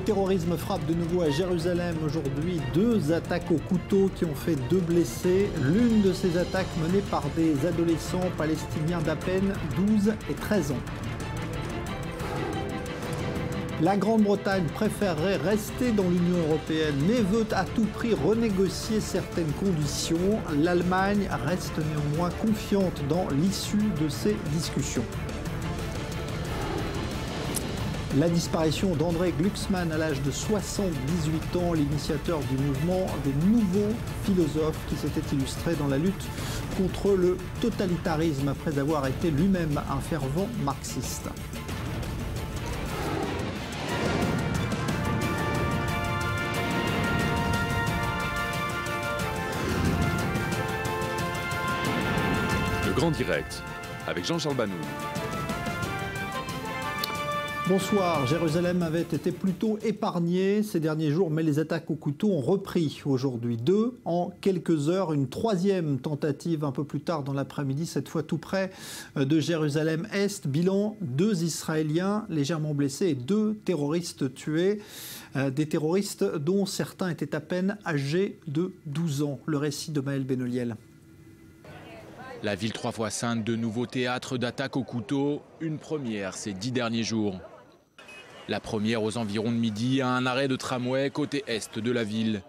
Le terrorisme frappe de nouveau à Jérusalem aujourd'hui. 2 attaques au couteau qui ont fait 2 blessés. L'une de ces attaques menée par des adolescents palestiniens d'à peine 12 et 13 ans. La Grande-Bretagne préférerait rester dans l'Union européenne, mais veut à tout prix renégocier certaines conditions. L'Allemagne reste néanmoins confiante dans l'issue de ces discussions. La disparition d'André Glucksmann à l'âge de 78 ans, l'initiateur du mouvement des nouveaux philosophes qui s'était illustré dans la lutte contre le totalitarisme après avoir été lui-même un fervent marxiste. Le Grand Direct, avec Jean-Charles Banou. Bonsoir. Jérusalem avait été plutôt épargnée ces derniers jours, mais les attaques au couteau ont repris aujourd'hui. 2 en quelques heures. Une 3e tentative un peu plus tard dans l'après-midi, cette fois tout près de Jérusalem-Est. Bilan, 2 Israéliens légèrement blessés et 2 terroristes tués. Des terroristes dont certains étaient à peine âgés de 12 ans. Le récit de Maël Benoliel. La ville 3 fois sainte, de nouveaux théâtres d'attaques au couteau, une première ces 10 derniers jours. La première aux environs de midi à un arrêt de tramway côté est de la ville.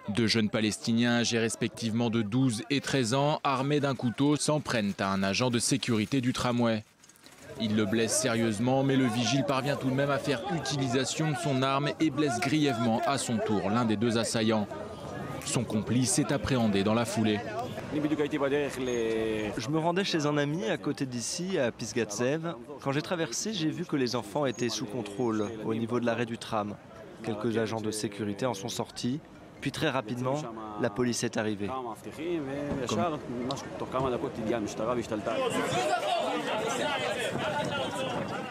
2 jeunes Palestiniens âgés respectivement de 12 et 13 ans, armés d'un couteau, s'en prennent à un agent de sécurité du tramway. Il le blesse sérieusement, mais le vigile parvient tout de même à faire utilisation de son arme et blesse grièvement à son tour l'un des 2 assaillants. Son complice est appréhendé dans la foulée. Je me rendais chez un ami à côté d'ici, à Pisgatzev. Quand j'ai traversé, j'ai vu que les enfants étaient sous contrôle au niveau de l'arrêt du tram. Quelques agents de sécurité en sont sortis. Puis très rapidement, la police est arrivée.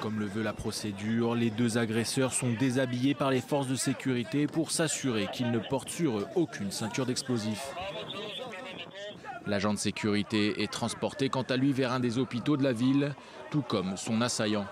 Comme le veut la procédure, les 2 agresseurs sont déshabillés par les forces de sécurité pour s'assurer qu'ils ne portent sur eux aucune ceinture d'explosifs. L'agent de sécurité est transporté quant à lui vers un des hôpitaux de la ville, tout comme son assaillant.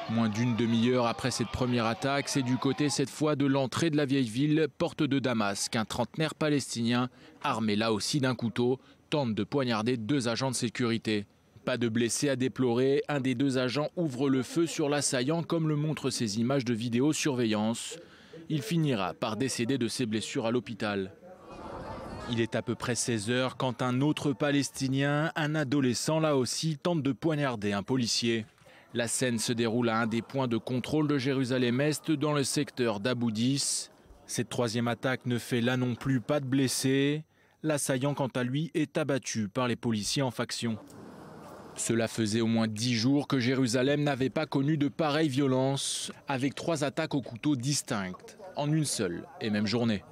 Moins d'une demi-heure après cette première attaque, c'est du côté cette fois de l'entrée de la vieille ville, porte de Damas, qu'un trentenaire palestinien, armé là aussi d'un couteau, tente de poignarder 2 agents de sécurité. Pas de blessés à déplorer, un des 2 agents ouvre le feu sur l'assaillant comme le montrent ces images de vidéosurveillance. Il finira par décéder de ses blessures à l'hôpital. Il est à peu près 16 heures quand un autre Palestinien, un adolescent là aussi, tente de poignarder un policier. La scène se déroule à un des points de contrôle de Jérusalem-Est dans le secteur d'Abu Dis. Cette 3e attaque ne fait là non plus pas de blessés. L'assaillant, quant à lui, est abattu par les policiers en faction. Cela faisait au moins 10 jours que Jérusalem n'avait pas connu de pareille violence, avec 3 attaques au couteau distinctes, en une seule et même journée.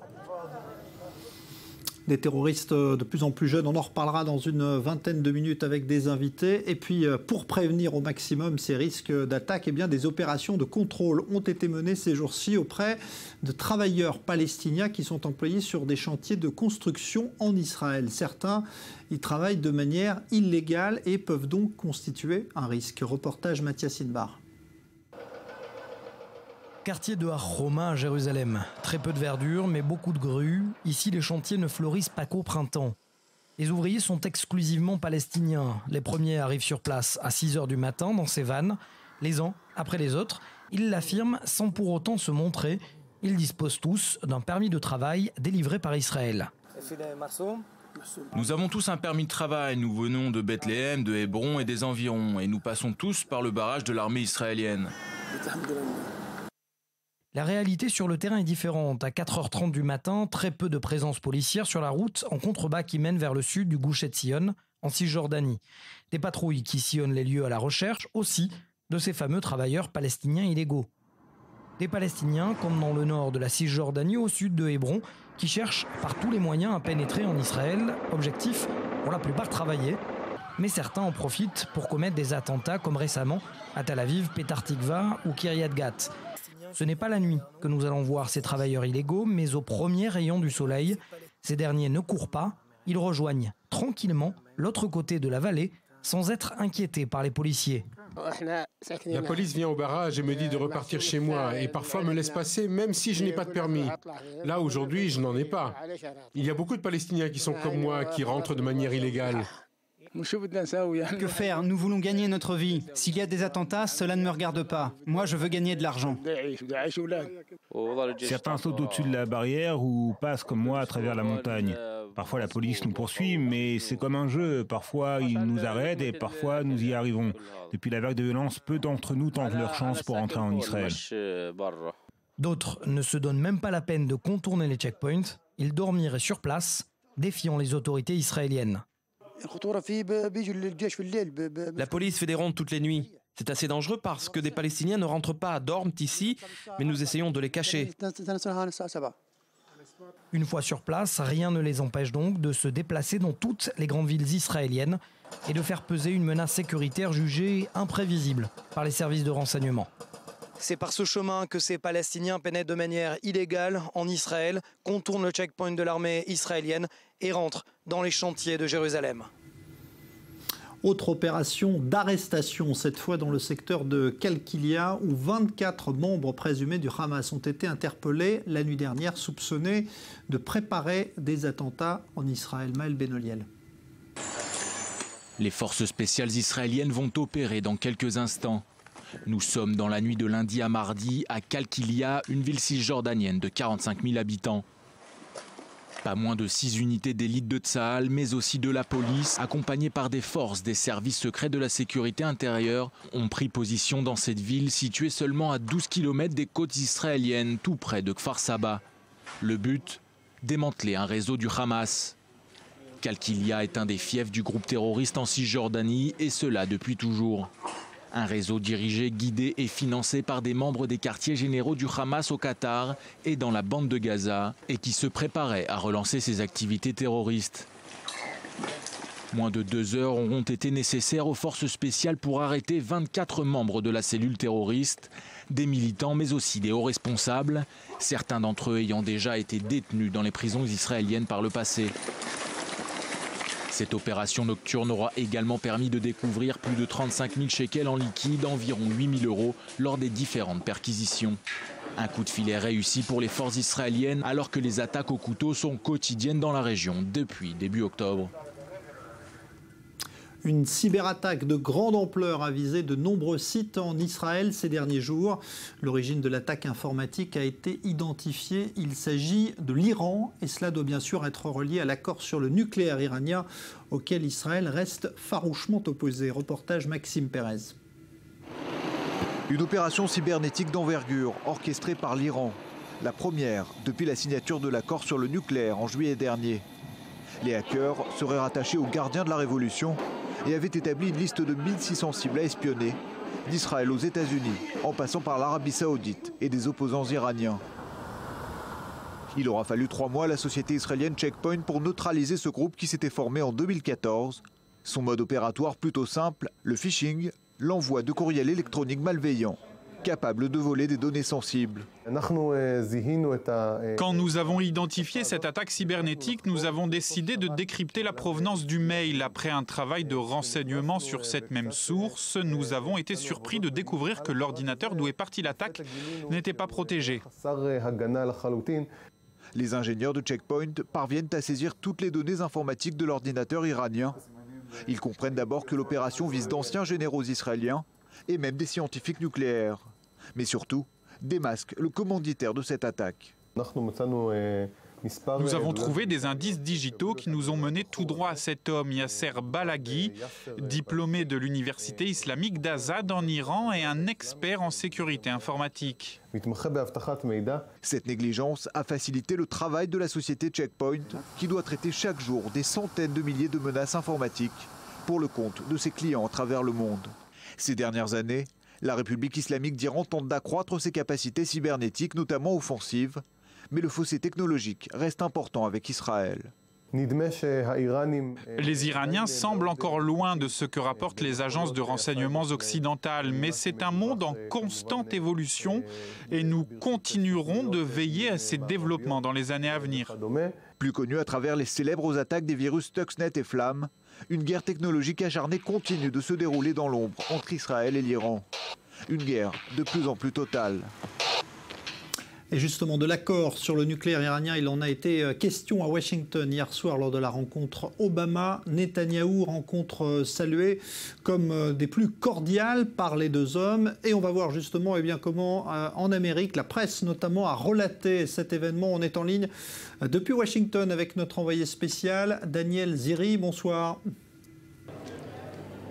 Des terroristes de plus en plus jeunes, on en reparlera dans une vingtaine de minutes avec des invités. Et puis, pour prévenir au maximum ces risques d'attaque, eh bien, des opérations de contrôle ont été menées ces jours-ci auprès de travailleurs palestiniens qui sont employés sur des chantiers de construction en Israël. Certains y travaillent de manière illégale et peuvent donc constituer un risque. Reportage Mathias Inbar. Quartier de Har Homa à Jérusalem. Très peu de verdure, mais beaucoup de grues. Ici, les chantiers ne fleurissent pas qu'au printemps. Les ouvriers sont exclusivement palestiniens. Les premiers arrivent sur place à 6 h du matin dans ces vannes. Les uns après les autres, ils l'affirment sans pour autant se montrer. Ils disposent tous d'un permis de travail délivré par Israël. Nous avons tous un permis de travail. Nous venons de Bethléem, de Hébron et des environs. Et nous passons tous par le barrage de l'armée israélienne. La réalité sur le terrain est différente. À 4 h 30 du matin, très peu de présence policière sur la route en contrebas qui mène vers le sud du Gush Etzion, en Cisjordanie. Des patrouilles qui sillonnent les lieux à la recherche aussi de ces fameux travailleurs palestiniens illégaux. Des Palestiniens, comme dans le nord de la Cisjordanie, au sud de Hébron, qui cherchent par tous les moyens à pénétrer en Israël. Objectif, pour la plupart travailler. Mais certains en profitent pour commettre des attentats comme récemment à Tel Aviv, Petar Tikva ou Kiryat Gat. Ce n'est pas la nuit que nous allons voir ces travailleurs illégaux, mais au premier rayon du soleil. Ces derniers ne courent pas, ils rejoignent tranquillement l'autre côté de la vallée sans être inquiétés par les policiers. La police vient au barrage et me dit de repartir chez moi et parfois me laisse passer même si je n'ai pas de permis. Là, aujourd'hui, je n'en ai pas. Il y a beaucoup de Palestiniens qui sont comme moi, qui rentrent de manière illégale. Que faire? Nous voulons gagner notre vie. S'il y a des attentats, cela ne me regarde pas. Moi, je veux gagner de l'argent. Certains sautent au-dessus de la barrière ou passent comme moi à travers la montagne. Parfois la police nous poursuit, mais c'est comme un jeu. Parfois ils nous arrêtent et parfois nous y arrivons. Depuis la vague de violence, peu d'entre nous tentent leur chance pour entrer en Israël. D'autres ne se donnent même pas la peine de contourner les checkpoints. Ils dormiraient sur place, défiant les autorités israéliennes. La police fait des rondes toutes les nuits. C'est assez dangereux parce que des Palestiniens ne rentrent pas, dorment ici, mais nous essayons de les cacher. Une fois sur place, rien ne les empêche donc de se déplacer dans toutes les grandes villes israéliennes et de faire peser une menace sécuritaire jugée imprévisible par les services de renseignement. C'est par ce chemin que ces Palestiniens pénètrent de manière illégale en Israël, contournent le checkpoint de l'armée israélienne et rentrent dans les chantiers de Jérusalem. Autre opération d'arrestation, cette fois dans le secteur de Qalqilia, où 24 membres présumés du Hamas ont été interpellés la nuit dernière, soupçonnés de préparer des attentats en Israël. Maël Benoliel. Les forces spéciales israéliennes vont opérer dans quelques instants. Nous sommes dans la nuit de lundi à mardi à Qalqilia, une ville cisjordanienne de 45 000 habitants. Pas moins de 6 unités d'élite de Tsahal, mais aussi de la police, accompagnées par des forces des services secrets de la sécurité intérieure, ont pris position dans cette ville située seulement à 12 km des côtes israéliennes, tout près de Kfar Saba. Le but, démanteler un réseau du Hamas. Qalqilia est un des fiefs du groupe terroriste en Cisjordanie, et cela depuis toujours. Un réseau dirigé, guidé et financé par des membres des quartiers généraux du Hamas au Qatar et dans la bande de Gaza, et qui se préparait à relancer ses activités terroristes. Moins de 2 heures auront été nécessaires aux forces spéciales pour arrêter 24 membres de la cellule terroriste, des militants mais aussi des hauts responsables, certains d'entre eux ayant déjà été détenus dans les prisons israéliennes par le passé. Cette opération nocturne aura également permis de découvrir plus de 35 000 shekels en liquide, environ 8 000 euros, lors des différentes perquisitions. Un coup de filet réussi pour les forces israéliennes alors que les attaques au couteau sont quotidiennes dans la région depuis début octobre. Une cyberattaque de grande ampleur a visé de nombreux sites en Israël ces derniers jours. L'origine de l'attaque informatique a été identifiée. Il s'agit de l'Iran et cela doit bien sûr être relié à l'accord sur le nucléaire iranien auquel Israël reste farouchement opposé. Reportage Maxime Pérez. Une opération cybernétique d'envergure orchestrée par l'Iran. La première depuis la signature de l'accord sur le nucléaire en juillet dernier. Les hackers seraient rattachés aux gardiens de la révolution et avaient établi une liste de 1600 cibles à espionner, d'Israël aux États-Unis, en passant par l'Arabie Saoudite et des opposants iraniens. Il aura fallu 3 mois à la société israélienne Checkpoint pour neutraliser ce groupe qui s'était formé en 2014. Son mode opératoire plutôt simple, le phishing, l'envoi de courriels électroniques malveillants, capables de voler des données sensibles. Quand nous avons identifié cette attaque cybernétique, nous avons décidé de décrypter la provenance du mail. Après un travail de renseignement sur cette même source, nous avons été surpris de découvrir que l'ordinateur d'où est partie l'attaque n'était pas protégé. Les ingénieurs de Checkpoint parviennent à saisir toutes les données informatiques de l'ordinateur iranien. Ils comprennent d'abord que l'opération vise d'anciens généraux israéliens et même des scientifiques nucléaires. Mais surtout, démasque le commanditaire de cette attaque. Nous avons trouvé des indices digitaux qui nous ont menés tout droit à cet homme, Yasser Balaghi, diplômé de l'université islamique d'Azad en Iran et un expert en sécurité informatique. Cette négligence a facilité le travail de la société Checkpoint, qui doit traiter chaque jour des centaines de milliers de menaces informatiques pour le compte de ses clients à travers le monde. Ces dernières années, la République islamique d'Iran tente d'accroître ses capacités cybernétiques, notamment offensives, mais le fossé technologique reste important avec Israël. Les Iraniens semblent encore loin de ce que rapportent les agences de renseignements occidentales, mais c'est un monde en constante évolution et nous continuerons de veiller à ces développements dans les années à venir. Plus connu à travers les célèbres attaques des virus Stuxnet et Flamme, Une guerre technologique acharnée continue de se dérouler dans l'ombre entre Israël et l'Iran. Une guerre de plus en plus totale. Et justement, de l'accord sur le nucléaire iranien, il en a été question à Washington hier soir lors de la rencontre Obama-Netanyahou, rencontre saluée comme des plus cordiales par les deux hommes. Et on va voir justement comment en Amérique, la presse notamment a relaté cet événement. On est en ligne depuis Washington avec notre envoyé spécial, Daniel Ziri. Bonsoir.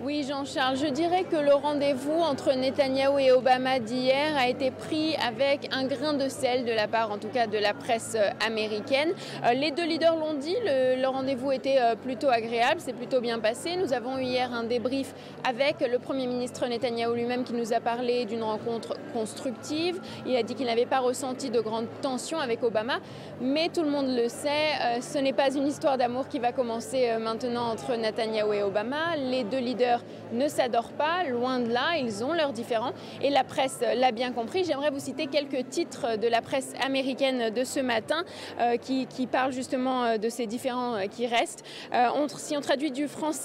Oui, Jean-Charles, je dirais que le rendez-vous entre Netanyahou et Obama d'hier a été pris avec un grain de sel de la part, en tout cas, de la presse américaine. Les deux leaders l'ont dit, le rendez-vous était plutôt agréable, c'est plutôt bien passé. Nous avons eu hier un débrief avec le Premier ministre Netanyahou lui-même qui nous a parlé d'une rencontre constructive. Il a dit qu'il n'avait pas ressenti de grandes tensions avec Obama, mais tout le monde le sait, ce n'est pas une histoire d'amour qui va commencer maintenant entre Netanyahou et Obama. Les deux leaders ne s'adorent pas, loin de là, ils ont leurs différends et la presse l'a bien compris. J'aimerais vous citer quelques titres de la presse américaine de ce matin qui parlent justement de ces différends qui restent. Si on traduit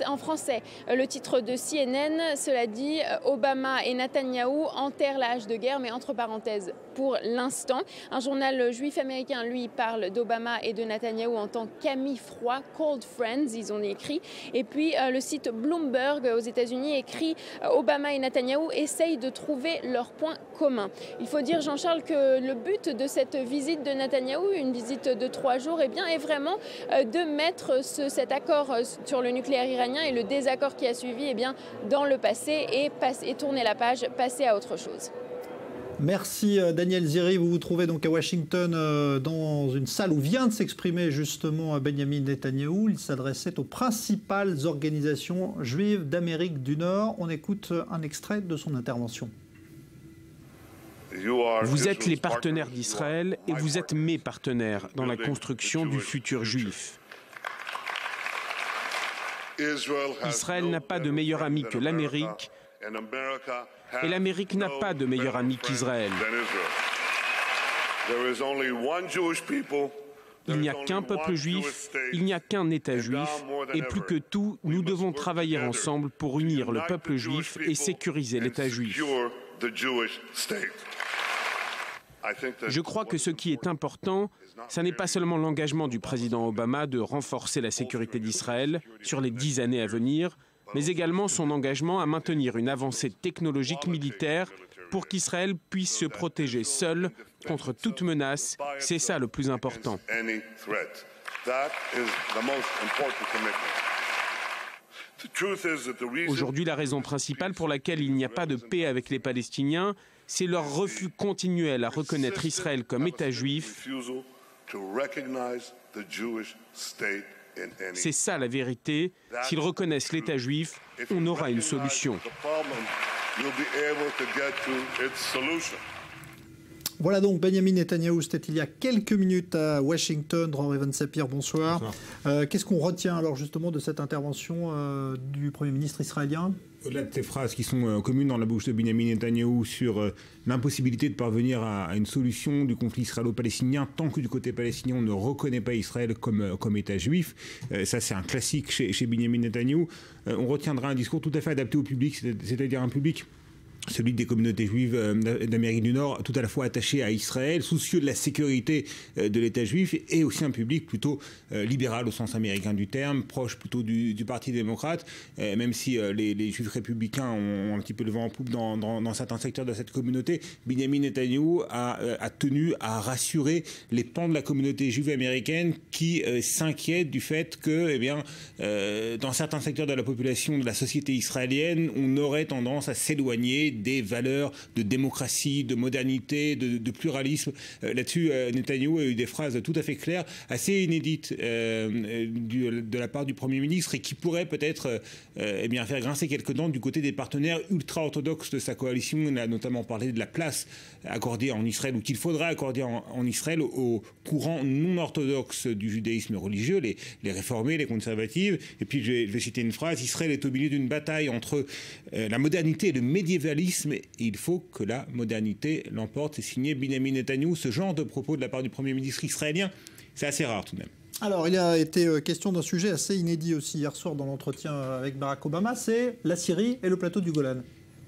en français, le titre de CNN, cela dit Obama et Netanyahou enterrent la hache de guerre, mais entre parenthèses, pour l'instant. Un journal juif américain, lui, parle d'Obama et de Netanyahou en tant qu'amis froids, cold friends, ils ont écrit. Et puis le site Bloomberg aux États-Unis écrit Obama et Netanyahou essayent de trouver leurs points communs. Il faut dire, Jean-Charles, que le but de cette visite de Netanyahou, une visite de 3 jours, est vraiment de mettre cet accord sur le nucléaire iranien et le désaccord qui a suivi dans le passé et tourner la page, passer à autre chose. Merci Daniel Ziri. Vous vous trouvez donc à Washington dans une salle où vient de s'exprimer justement Benjamin Netanyahou. Il s'adressait aux principales organisations juives d'Amérique du Nord. On écoute un extrait de son intervention. Vous êtes les partenaires d'Israël et vous êtes mes partenaires dans la construction du futur juif. Israël n'a pas de meilleur ami que l'Amérique et l'Amérique n'a pas de meilleur ami qu'Israël. Il n'y a qu'un peuple juif, il n'y a qu'un État juif, et plus que tout, nous devons travailler ensemble pour unir le peuple juif et sécuriser l'État juif. Je crois que ce qui est important, ce n'est pas seulement l'engagement du président Obama de renforcer la sécurité d'Israël sur les 10 années à venir, mais également son engagement à maintenir une avancée technologique militaire pour qu'Israël puisse se protéger seul contre toute menace. C'est ça le plus important. Aujourd'hui, la raison principale pour laquelle il n'y a pas de paix avec les Palestiniens, c'est leur refus continuel à reconnaître Israël comme État juif. C'est ça la vérité. S'ils reconnaissent l'État juif, on aura une solution. Voilà donc Benjamin Netanyahou, c'était il y a quelques minutes à Washington. Dror Even-Sapir, bonsoir. Qu'est-ce qu'on retient alors justement de cette intervention du Premier ministre israélien ? Au-delà de ces phrases qui sont communes dans la bouche de Benjamin Netanyahou sur l'impossibilité de parvenir à une solution du conflit israélo-palestinien tant que du côté palestinien on ne reconnaît pas Israël comme État juif, ça c'est un classique chez Benjamin Netanyahou, on retiendra un discours tout à fait adapté au public, c'est-à-dire un public, celui des communautés juives d'Amérique du Nord, tout à la fois attaché à Israël, soucieux de la sécurité de l'État juif, et aussi un public plutôt libéral au sens américain du terme, proche plutôt du Parti démocrate, même si les juifs républicains ont un petit peu le vent en poupe dans certains secteurs de cette communauté. Benjamin Netanyahou a tenu à rassurer les pans de la communauté juive américaine qui s'inquiètent du fait que, dans certains secteurs de la population de la société israélienne, on aurait tendance à s'éloigner des valeurs de démocratie, de modernité, de pluralisme. Là-dessus, Netanyahou a eu des phrases tout à fait claires, assez inédites de la part du Premier ministre et qui pourraient peut-être faire grincer quelques dents du côté des partenaires ultra-orthodoxes de sa coalition. On a notamment parlé de la place accordée en Israël ou qu'il faudra accorder en Israël aux courants non orthodoxes du judaïsme religieux, les réformés, les conservatifs. Et puis je vais citer une phrase, Israël est au milieu d'une bataille entre la modernité et le médiévalisme. Il faut que la modernité l'emporte. C'est signé Benjamin Netanyahou. Ce genre de propos de la part du Premier ministre israélien, c'est assez rare tout de même. Alors, il a été question d'un sujet assez inédit aussi hier soir dans l'entretien avec Barack Obama, c'est la Syrie et le plateau du Golan.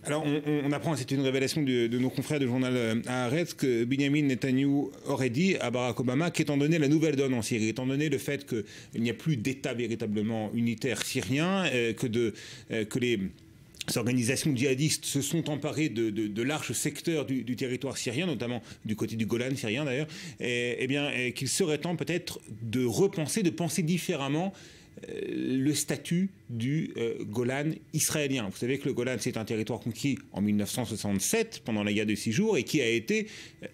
Alors, on apprend, c'est une révélation de nos confrères du journal Haaretz, que Benjamin Netanyahou aurait dit à Barack Obama qu'étant donné la nouvelle donne en Syrie, étant donné le fait qu'il n'y a plus d'État véritablement unitaire syrien, que les organisations djihadistes se sont emparées de larges secteurs du territoire syrien, notamment du côté du Golan syrien d'ailleurs, qu'il serait temps peut-être de repenser, de penser différemment le statut du Golan israélien. Vous savez que le Golan, c'est un territoire conquis en 1967, pendant la guerre de 6 jours, et qui a été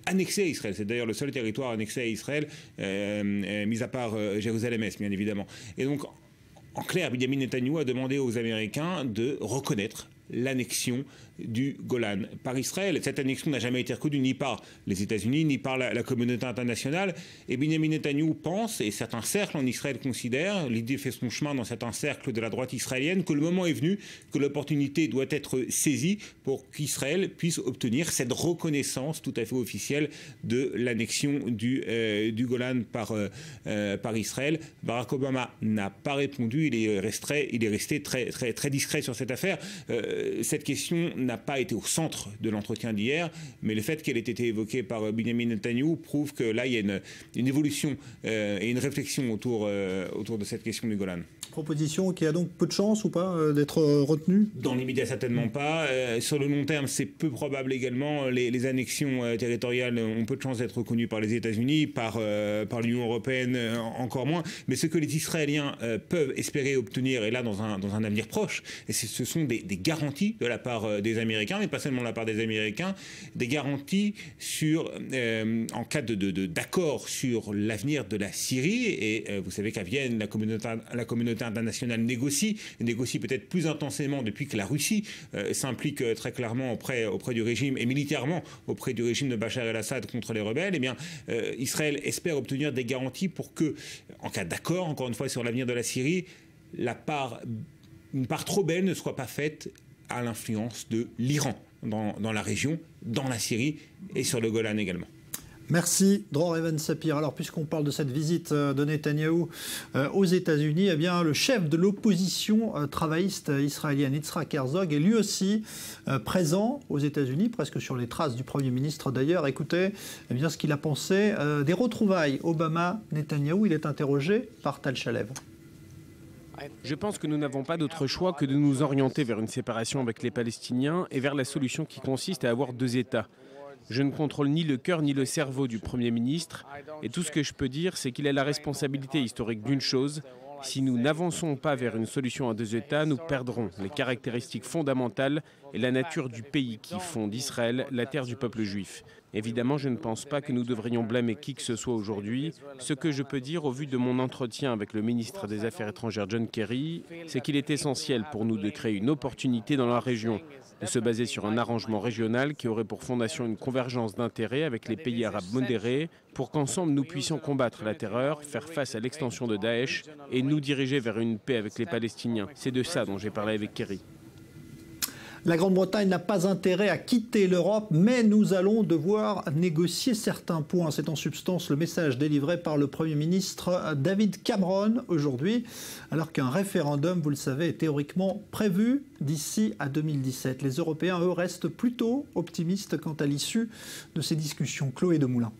annexé à Israël. C'est d'ailleurs le seul territoire annexé à Israël, mis à part Jérusalem-Est, bien évidemment. Et donc, en clair, Benjamin Netanyahou a demandé aux Américains de reconnaître l'annexion du Golan par Israël. Cette annexion n'a jamais été reconnue ni par les États-Unis ni par la communauté internationale. Et Benjamin Netanyahou pense, et certains cercles en Israël considèrent, l'idée fait son chemin dans certains cercles de la droite israélienne, que le moment est venu, que l'opportunité doit être saisie pour qu'Israël puisse obtenir cette reconnaissance tout à fait officielle de l'annexion du Golan par Israël. Barack Obama n'a pas répondu, il est resté très discret sur cette affaire. Cette question n'a pas été au centre de l'entretien d'hier, mais le fait qu'elle ait été évoquée par Benjamin Netanyahou prouve que là, il y a une évolution et une réflexion autour de cette question du Golan. Proposition qui a donc peu de chance ou pas d'être retenue? Dans l'immédiat, certainement pas. Sur le long terme, c'est peu probable également. Les annexions territoriales ont peu de chance d'être reconnues par les États-Unis, par l'Union européenne encore moins. Mais ce que les Israéliens peuvent espérer obtenir, et là dans un avenir proche, et ce sont des garanties de la part des Américains, mais pas seulement de la part des Américains, des garanties en cas d'accord sur l'avenir de la Syrie. Et vous savez qu'à Vienne, la communauté internationale négocie peut-être plus intensément depuis que la Russie s'implique très clairement auprès du régime et militairement auprès du régime de Bachar el-Assad contre les rebelles. Eh bien, Israël espère obtenir des garanties pour que, en cas d'accord, encore une fois, sur l'avenir de la Syrie, une part trop belle ne soit pas faite à l'influence de l'Iran dans la région, dans la Syrie et sur le Golan également. Merci, Dror Even-Sapir. Alors, puisqu'on parle de cette visite de Netanyahou aux États-Unis, eh bien, le chef de l'opposition travailliste israélienne, Yitzhak Herzog, est lui aussi présent aux États-Unis, presque sur les traces du Premier ministre d'ailleurs. Écoutez ce qu'il a pensé des retrouvailles Obama-Netanyahou. Il est interrogé par Tal Shalev. Je pense que nous n'avons pas d'autre choix que de nous orienter vers une séparation avec les Palestiniens et vers la solution qui consiste à avoir 2 États. Je ne contrôle ni le cœur ni le cerveau du Premier ministre et tout ce que je peux dire, c'est qu'il a la responsabilité historique d'une chose. Si nous n'avançons pas vers une solution à 2 États, nous perdrons les caractéristiques fondamentales et la nature du pays qui font d'Israël la terre du peuple juif. Évidemment, je ne pense pas que nous devrions blâmer qui que ce soit aujourd'hui. Ce que je peux dire au vu de mon entretien avec le ministre des Affaires étrangères John Kerry, c'est qu'il est essentiel pour nous de créer une opportunité dans la région, de se baser sur un arrangement régional qui aurait pour fondation une convergence d'intérêts avec les pays arabes modérés pour qu'ensemble nous puissions combattre la terreur, faire face à l'extension de Daesh et nous diriger vers une paix avec les Palestiniens. C'est de ça dont j'ai parlé avec Kerry. La Grande-Bretagne n'a pas intérêt à quitter l'Europe, mais nous allons devoir négocier certains points. C'est en substance le message délivré par le Premier ministre David Cameron aujourd'hui, alors qu'un référendum, vous le savez, est théoriquement prévu d'ici à 2017. Les Européens, eux, restent plutôt optimistes quant à l'issue de ces discussions. Chloé Demoulin.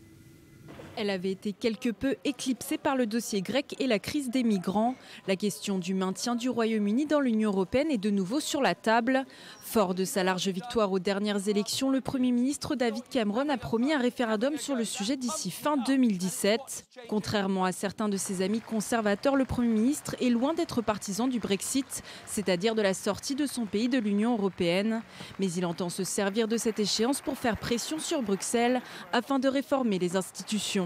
Elle avait été quelque peu éclipsée par le dossier grec et la crise des migrants. La question du maintien du Royaume-Uni dans l'Union européenne est de nouveau sur la table. Fort de sa large victoire aux dernières élections, le Premier ministre David Cameron a promis un référendum sur le sujet d'ici fin 2017. Contrairement à certains de ses amis conservateurs, le Premier ministre est loin d'être partisan du Brexit, c'est-à-dire de la sortie de son pays de l'Union européenne. Mais il entend se servir de cette échéance pour faire pression sur Bruxelles afin de réformer les institutions.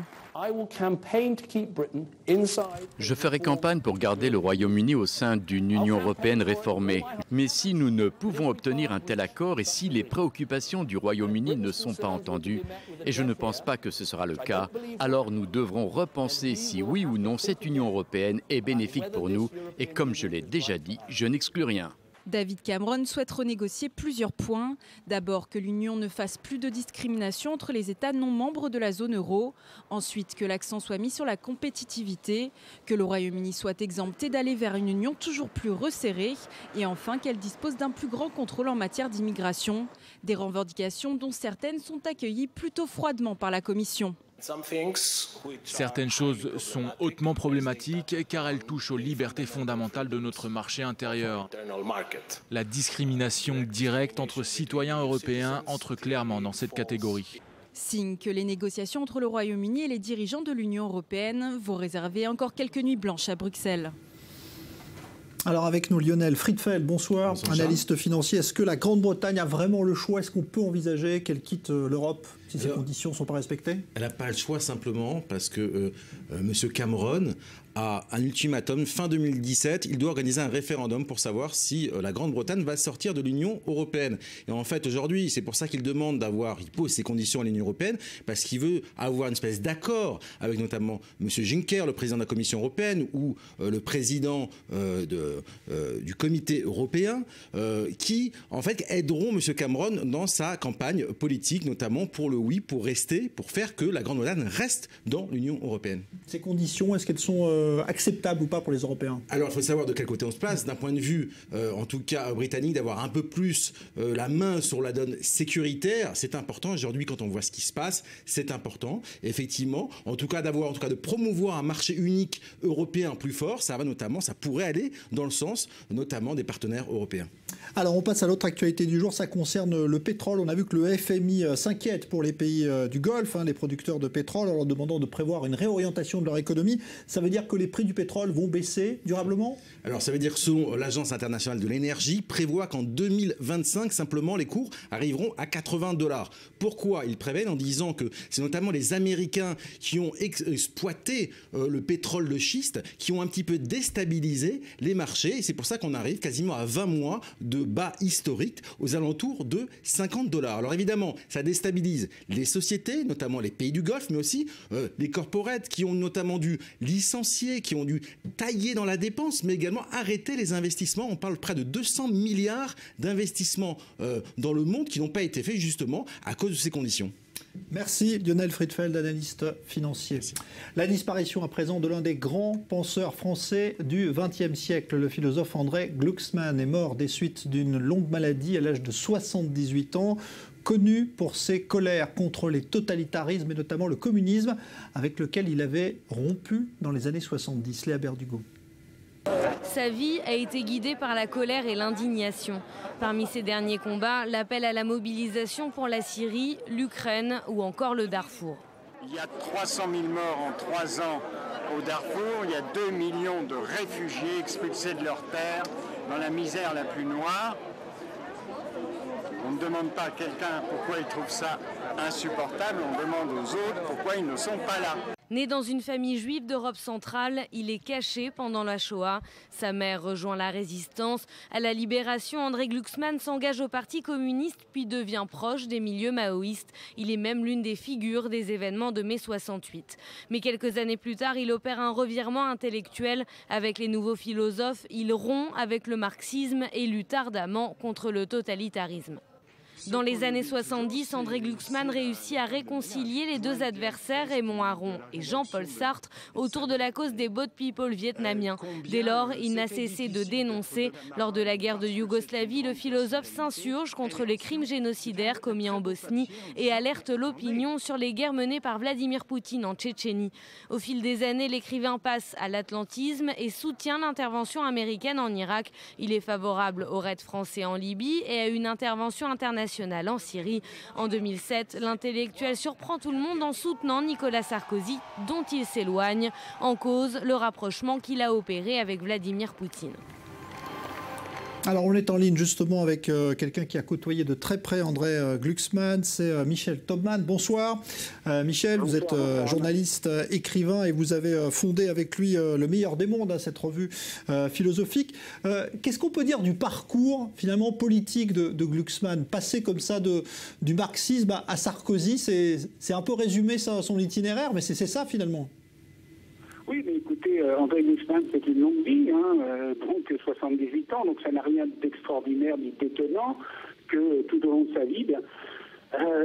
Je ferai campagne pour garder le Royaume-Uni au sein d'une Union européenne réformée. Mais si nous ne pouvons obtenir un tel accord et si les préoccupations du Royaume-Uni ne sont pas entendues, et je ne pense pas que ce sera le cas, alors nous devrons repenser si oui ou non cette Union européenne est bénéfique pour nous. Et comme je l'ai déjà dit, je n'exclus rien. David Cameron souhaite renégocier plusieurs points. D'abord que l'Union ne fasse plus de discrimination entre les États non membres de la zone euro. Ensuite que l'accent soit mis sur la compétitivité. Que le Royaume-Uni soit exempté d'aller vers une Union toujours plus resserrée. Et enfin qu'elle dispose d'un plus grand contrôle en matière d'immigration. Des revendications dont certaines sont accueillies plutôt froidement par la Commission. Certaines choses sont hautement problématiques car elles touchent aux libertés fondamentales de notre marché intérieur. La discrimination directe entre citoyens européens entre clairement dans cette catégorie. Signe que les négociations entre le Royaume-Uni et les dirigeants de l'Union européenne vont réserver encore quelques nuits blanches à Bruxelles. Alors avec nous Lionel Friedfeld, bonsoir, analyste financier. Est-ce que la Grande-Bretagne a vraiment le choix? Est-ce qu'on peut envisager qu'elle quitte l'Europe si ces conditions ne sont pas respectées? Elle n'a pas le choix simplement parce que M. Cameron a un ultimatum fin 2017. Il doit organiser un référendum pour savoir si la Grande-Bretagne va sortir de l'Union européenne. Et en fait aujourd'hui, c'est pour ça qu'il demande il pose ses conditions à l'Union européenne, parce qu'il veut avoir une espèce d'accord avec notamment M. Juncker, le président de la Commission européenne, ou le président du comité européen, qui en fait aideront M. Cameron dans sa campagne politique, notamment pour le oui, pour rester, pour faire que la Grande-Bretagne reste dans l'Union européenne. Ces conditions, est-ce qu'elles sont acceptables ou pas pour les Européens? Alors il faut savoir de quel côté on se place. D'un point de vue, en tout cas britannique, d'avoir un peu plus la main sur la donne sécuritaire, c'est important. Aujourd'hui, quand on voit ce qui se passe, c'est important. Effectivement, en tout cas de promouvoir un marché unique européen plus fort, ça pourrait aller dans le sens notamment des partenaires européens. Alors on passe à l'autre actualité du jour, ça concerne le pétrole. On a vu que le FMI s'inquiète pour les pays du Golfe, les producteurs de pétrole, en leur demandant de prévoir une réorientation de leur économie. Ça veut dire que les prix du pétrole vont baisser durablement? Alors ça veut dire que selon l'Agence internationale de l'énergie, prévoit qu'en 2025, simplement, les cours arriveront à $80. Pourquoi? Ils préviennent en disant que c'est notamment les Américains qui ont exploité le pétrole de schiste, qui ont un petit peu déstabilisé les marchés. Et c'est pour ça qu'on arrive quasiment à 20 mois de bas historiques aux alentours de $50. Alors évidemment, ça déstabilise les sociétés, notamment les pays du Golfe, mais aussi les corporates qui ont notamment dû licencier, qui ont dû tailler dans la dépense, mais également arrêter les investissements. On parle de près de 200 milliards d'investissements dans le monde qui n'ont pas été faits justement à cause de ces conditions. Merci Lionel Friedfeld, analyste financier. Merci. La disparition à présent de l'un des grands penseurs français du XXe siècle. Le philosophe André Glucksmann est mort des suites d'une longue maladie à l'âge de 78 ans. Connu pour ses colères contre les totalitarismes et notamment le communisme avec lequel il avait rompu dans les années 70. Léa Berdugo. Sa vie a été guidée par la colère et l'indignation. Parmi ses derniers combats, l'appel à la mobilisation pour la Syrie, l'Ukraine ou encore le Darfour. Il y a 300 000 morts en 3 ans au Darfour, il y a 2 millions de réfugiés expulsés de leur terre dans la misère la plus noire. On ne demande pas à quelqu'un pourquoi il trouve ça insupportable, on demande aux autres pourquoi ils ne sont pas là. Né dans une famille juive d'Europe centrale, il est caché pendant la Shoah. Sa mère rejoint la résistance. À la libération, André Glucksmann s'engage au Parti communiste puis devient proche des milieux maoïstes. Il est même l'une des figures des événements de mai 68. Mais quelques années plus tard, il opère un revirement intellectuel. Avec les nouveaux philosophes, il rompt avec le marxisme et lutte ardemment contre le totalitarisme. Dans les années 70, André Glucksmann réussit à réconcilier les deux adversaires, Raymond Aron et Jean-Paul Sartre, autour de la cause des boat people vietnamiens. Dès lors, il n'a cessé de dénoncer. Lors de la guerre de Yougoslavie, le philosophe s'insurge contre les crimes génocidaires commis en Bosnie et alerte l'opinion sur les guerres menées par Vladimir Poutine en Tchétchénie. Au fil des années, l'écrivain passe à l'atlantisme et soutient l'intervention américaine en Irak. Il est favorable au raid français en Libye et à une intervention internationale en Syrie. En 2007, l'intellectuel surprend tout le monde en soutenant Nicolas Sarkozy, dont il s'éloigne. En cause, le rapprochement qu'il a opéré avec Vladimir Poutine. Alors on est en ligne justement avec quelqu'un qui a côtoyé de très près André Glucksmann, c'est Michel Taubman. Bonsoir. Michel, vous êtes journaliste, écrivain et vous avez fondé avec lui Le Meilleur des Mondes, cette revue philosophique. Qu'est-ce qu'on peut dire du parcours finalement politique de Glucksmann, passé comme ça du marxisme à Sarkozy? C'est un peu résumé son itinéraire, mais c'est ça finalement. Oui, mais écoutez, André Glucksmann, c'est une longue vie, donc 78 ans, donc ça n'a rien d'extraordinaire ni d'étonnant que tout au long de sa vie,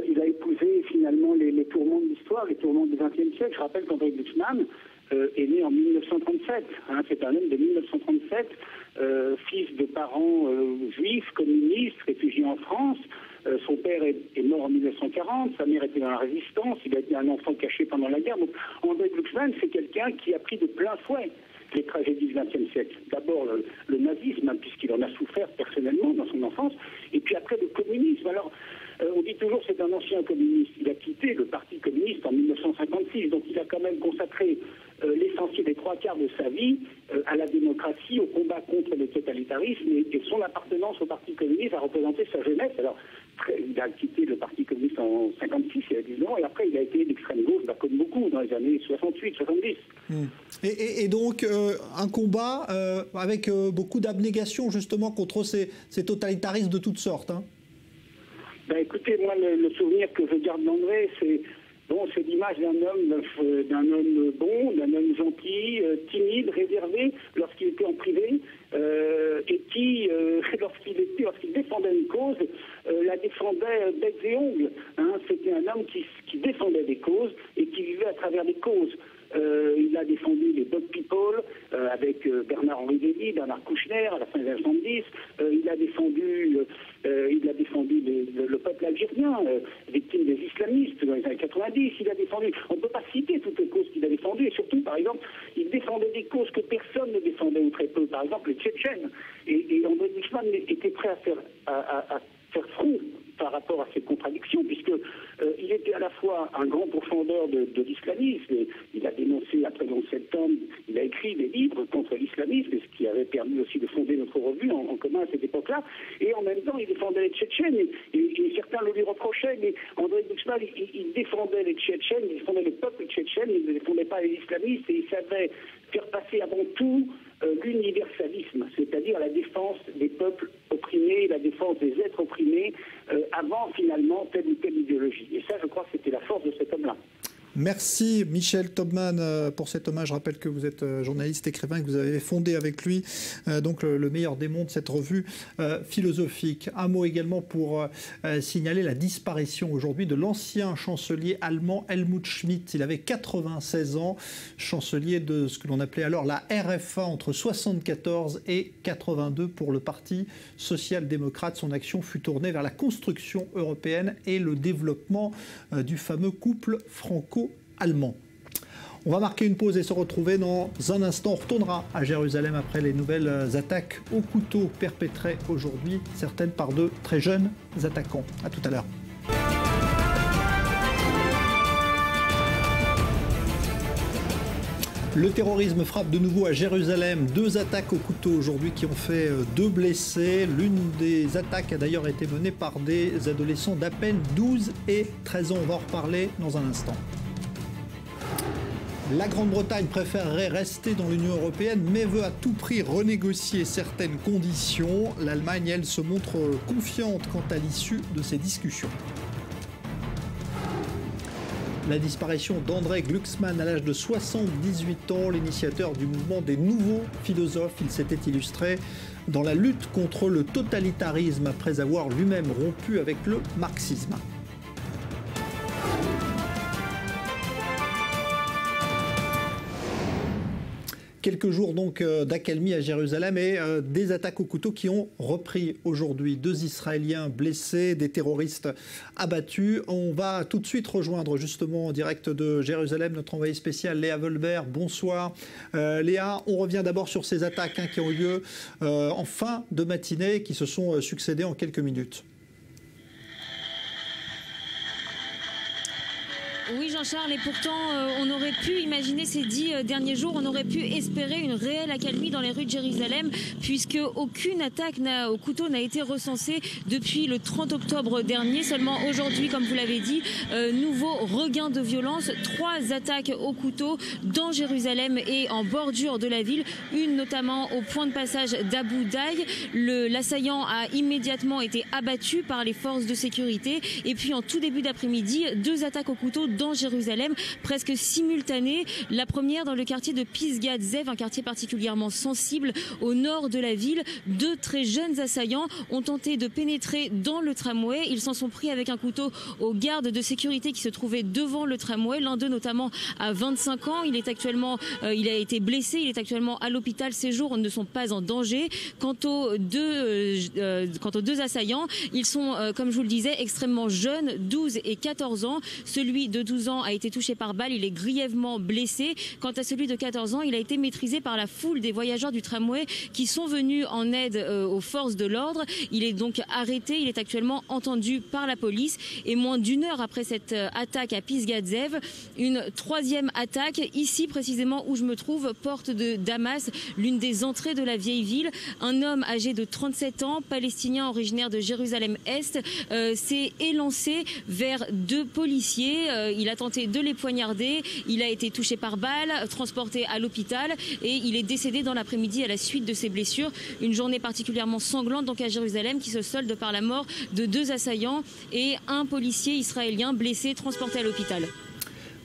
il a épousé finalement les tourments de l'histoire, les tourments du XXe siècle. Je rappelle qu'André Glucksmann est né en 1937. C'est un homme de 1937, fils de parents juifs, communistes, réfugiés en France. Son père est mort en 1940, sa mère était dans la résistance, il a été un enfant caché pendant la guerre. Donc André Glucksmann, c'est quelqu'un qui a pris de plein fouet les tragédies du XXe siècle. D'abord le nazisme, puisqu'il en a souffert personnellement dans son enfance, et puis après le communisme. Alors, on dit toujours que c'est un ancien communiste. Il a quitté le Parti communiste en 1956, donc il a quand même consacré l'essentiel des 3/4 de sa vie à la démocratie, au combat contre le totalitarisme, et son appartenance au Parti communiste a représenté sa jeunesse. Alors, il a quitté le Parti communiste en 56, il y a 10 ans, et après il a été d'extrême gauche, comme beaucoup, dans les années 68, 70. Et donc, un combat avec beaucoup d'abnégation, justement, contre ces totalitarismes de toutes sortes. Écoutez, moi, le souvenir que je garde d'André, c'est l'image d'un homme bon, d'un homme gentil, timide, réservé lorsqu'il était en privé, et qui, lorsqu'il défendait une cause, la défendait bec et ongles. C'était un homme qui défendait des causes et qui vivait à travers des causes. Il a défendu les Dog People avec Bernard-Henri Lévy, Bernard Kouchner à la fin des années 70. Il a défendu le peuple algérien, victime des islamistes dans les années 90. On ne peut pas citer toutes les causes qu'il a défendues. Et surtout, par exemple, il défendait des causes que personne ne défendait ou très peu. Par exemple, les Tchétchènes. Et André Glucksmann était prêt à faire front par rapport à ces contradictions, puisqu'il était à la fois un grand pourfendeur de l'islamisme. Il a dénoncé après le 11 septembre, il a écrit des livres contre l'islamisme, ce qui avait permis aussi de fonder notre revue en commun à cette époque-là. Et en même temps, il défendait les Tchétchènes, et certains le lui reprochaient, mais André Glucksmann, il défendait les Tchétchènes, il défendait le peuple tchétchène, il ne défendait pas les islamistes, et il savait faire passer avant tout l'universalisme, c'est-à-dire la défense des peuples opprimés, la défense des êtres opprimés, avant finalement telle ou telle idéologie. Et ça, je crois que c'était la force de cet homme-là. Merci Michel Taubman pour cet hommage. Je rappelle que vous êtes journaliste, écrivain, que vous avez fondé avec lui donc le meilleur des mondes, cette revue philosophique. Un mot également pour signaler la disparition aujourd'hui de l'ancien chancelier allemand Helmut Schmidt. Il avait 96 ans, chancelier de ce que l'on appelait alors la RFA entre 74 et 82 pour le Parti social-démocrate. Son action fut tournée vers la construction européenne et le développement du fameux couple franco-allemand. On va marquer une pause et se retrouver dans un instant. On retournera à Jérusalem après les nouvelles attaques au couteau perpétrées aujourd'hui, certaines par de très jeunes attaquants. À tout à l'heure. Le terrorisme frappe de nouveau à Jérusalem. 2 attaques au couteau aujourd'hui qui ont fait 2 blessés. L'une des attaques a d'ailleurs été menée par des adolescents d'à peine 12 et 13 ans. On va en reparler dans un instant. La Grande-Bretagne préférerait rester dans l'Union européenne, mais veut à tout prix renégocier certaines conditions. L'Allemagne, elle, se montre confiante quant à l'issue de ces discussions. La disparition d'André Glucksmann à l'âge de 78 ans, l'initiateur du mouvement des nouveaux philosophes. Il s'était illustré dans la lutte contre le totalitarisme après avoir lui-même rompu avec le marxisme. Quelques jours donc d'accalmie à Jérusalem et des attaques au couteau qui ont repris aujourd'hui. 2 Israéliens blessés, des terroristes abattus. On va tout de suite rejoindre justement en direct de Jérusalem notre envoyé spécial Léa Volbert. Bonsoir. Léa, on revient d'abord sur ces attaques qui ont eu lieu en fin de matinée et qui se sont succédées en quelques minutes. Oui Jean-Charles, et pourtant on aurait pu imaginer ces 10 derniers jours, on aurait pu espérer une réelle accalmie dans les rues de Jérusalem, puisque aucune attaque au couteau n'a été recensée depuis le 30 octobre dernier. Seulement aujourd'hui, comme vous l'avez dit, nouveau regain de violence, 3 attaques au couteau dans Jérusalem et en bordure de la ville, une notamment au point de passage d'Abu Daï. L'assaillant a immédiatement été abattu par les forces de sécurité, et puis en tout début d'après-midi, 2 attaques au couteau dans Jérusalem Jérusalem, presque simultanées. La première dans le quartier de Pisgat Zev, un quartier particulièrement sensible au nord de la ville. 2 très jeunes assaillants ont tenté de pénétrer dans le tramway. Ils s'en sont pris avec un couteau aux gardes de sécurité qui se trouvaient devant le tramway. L'un d'eux notamment a 25 ans. Il a été blessé. Il est actuellement à l'hôpital. Ses jours ne sont pas en danger. Quant aux deux assaillants, ils sont, comme je vous le disais, extrêmement jeunes, 12 et 14 ans. Celui de 12 ans a été touché par balle. Il est grièvement blessé. Quant à celui de 14 ans, il a été maîtrisé par la foule des voyageurs du tramway qui sont venus en aide aux forces de l'ordre. Il est donc arrêté. Il est actuellement entendu par la police. Et moins d'1 heure après cette attaque à Pisgat Zev, une troisième attaque, ici précisément où je me trouve, porte de Damas, l'une des entrées de la vieille ville. Un homme âgé de 37 ans, palestinien originaire de Jérusalem-Est, s'est élancé vers 2 policiers. Il a tenté de les poignarder. Il a été touché par balle, transporté à l'hôpital et il est décédé dans l'après-midi à la suite de ses blessures. Une journée particulièrement sanglante donc à Jérusalem qui se solde par la mort de 2 assaillants et un policier israélien blessé transporté à l'hôpital.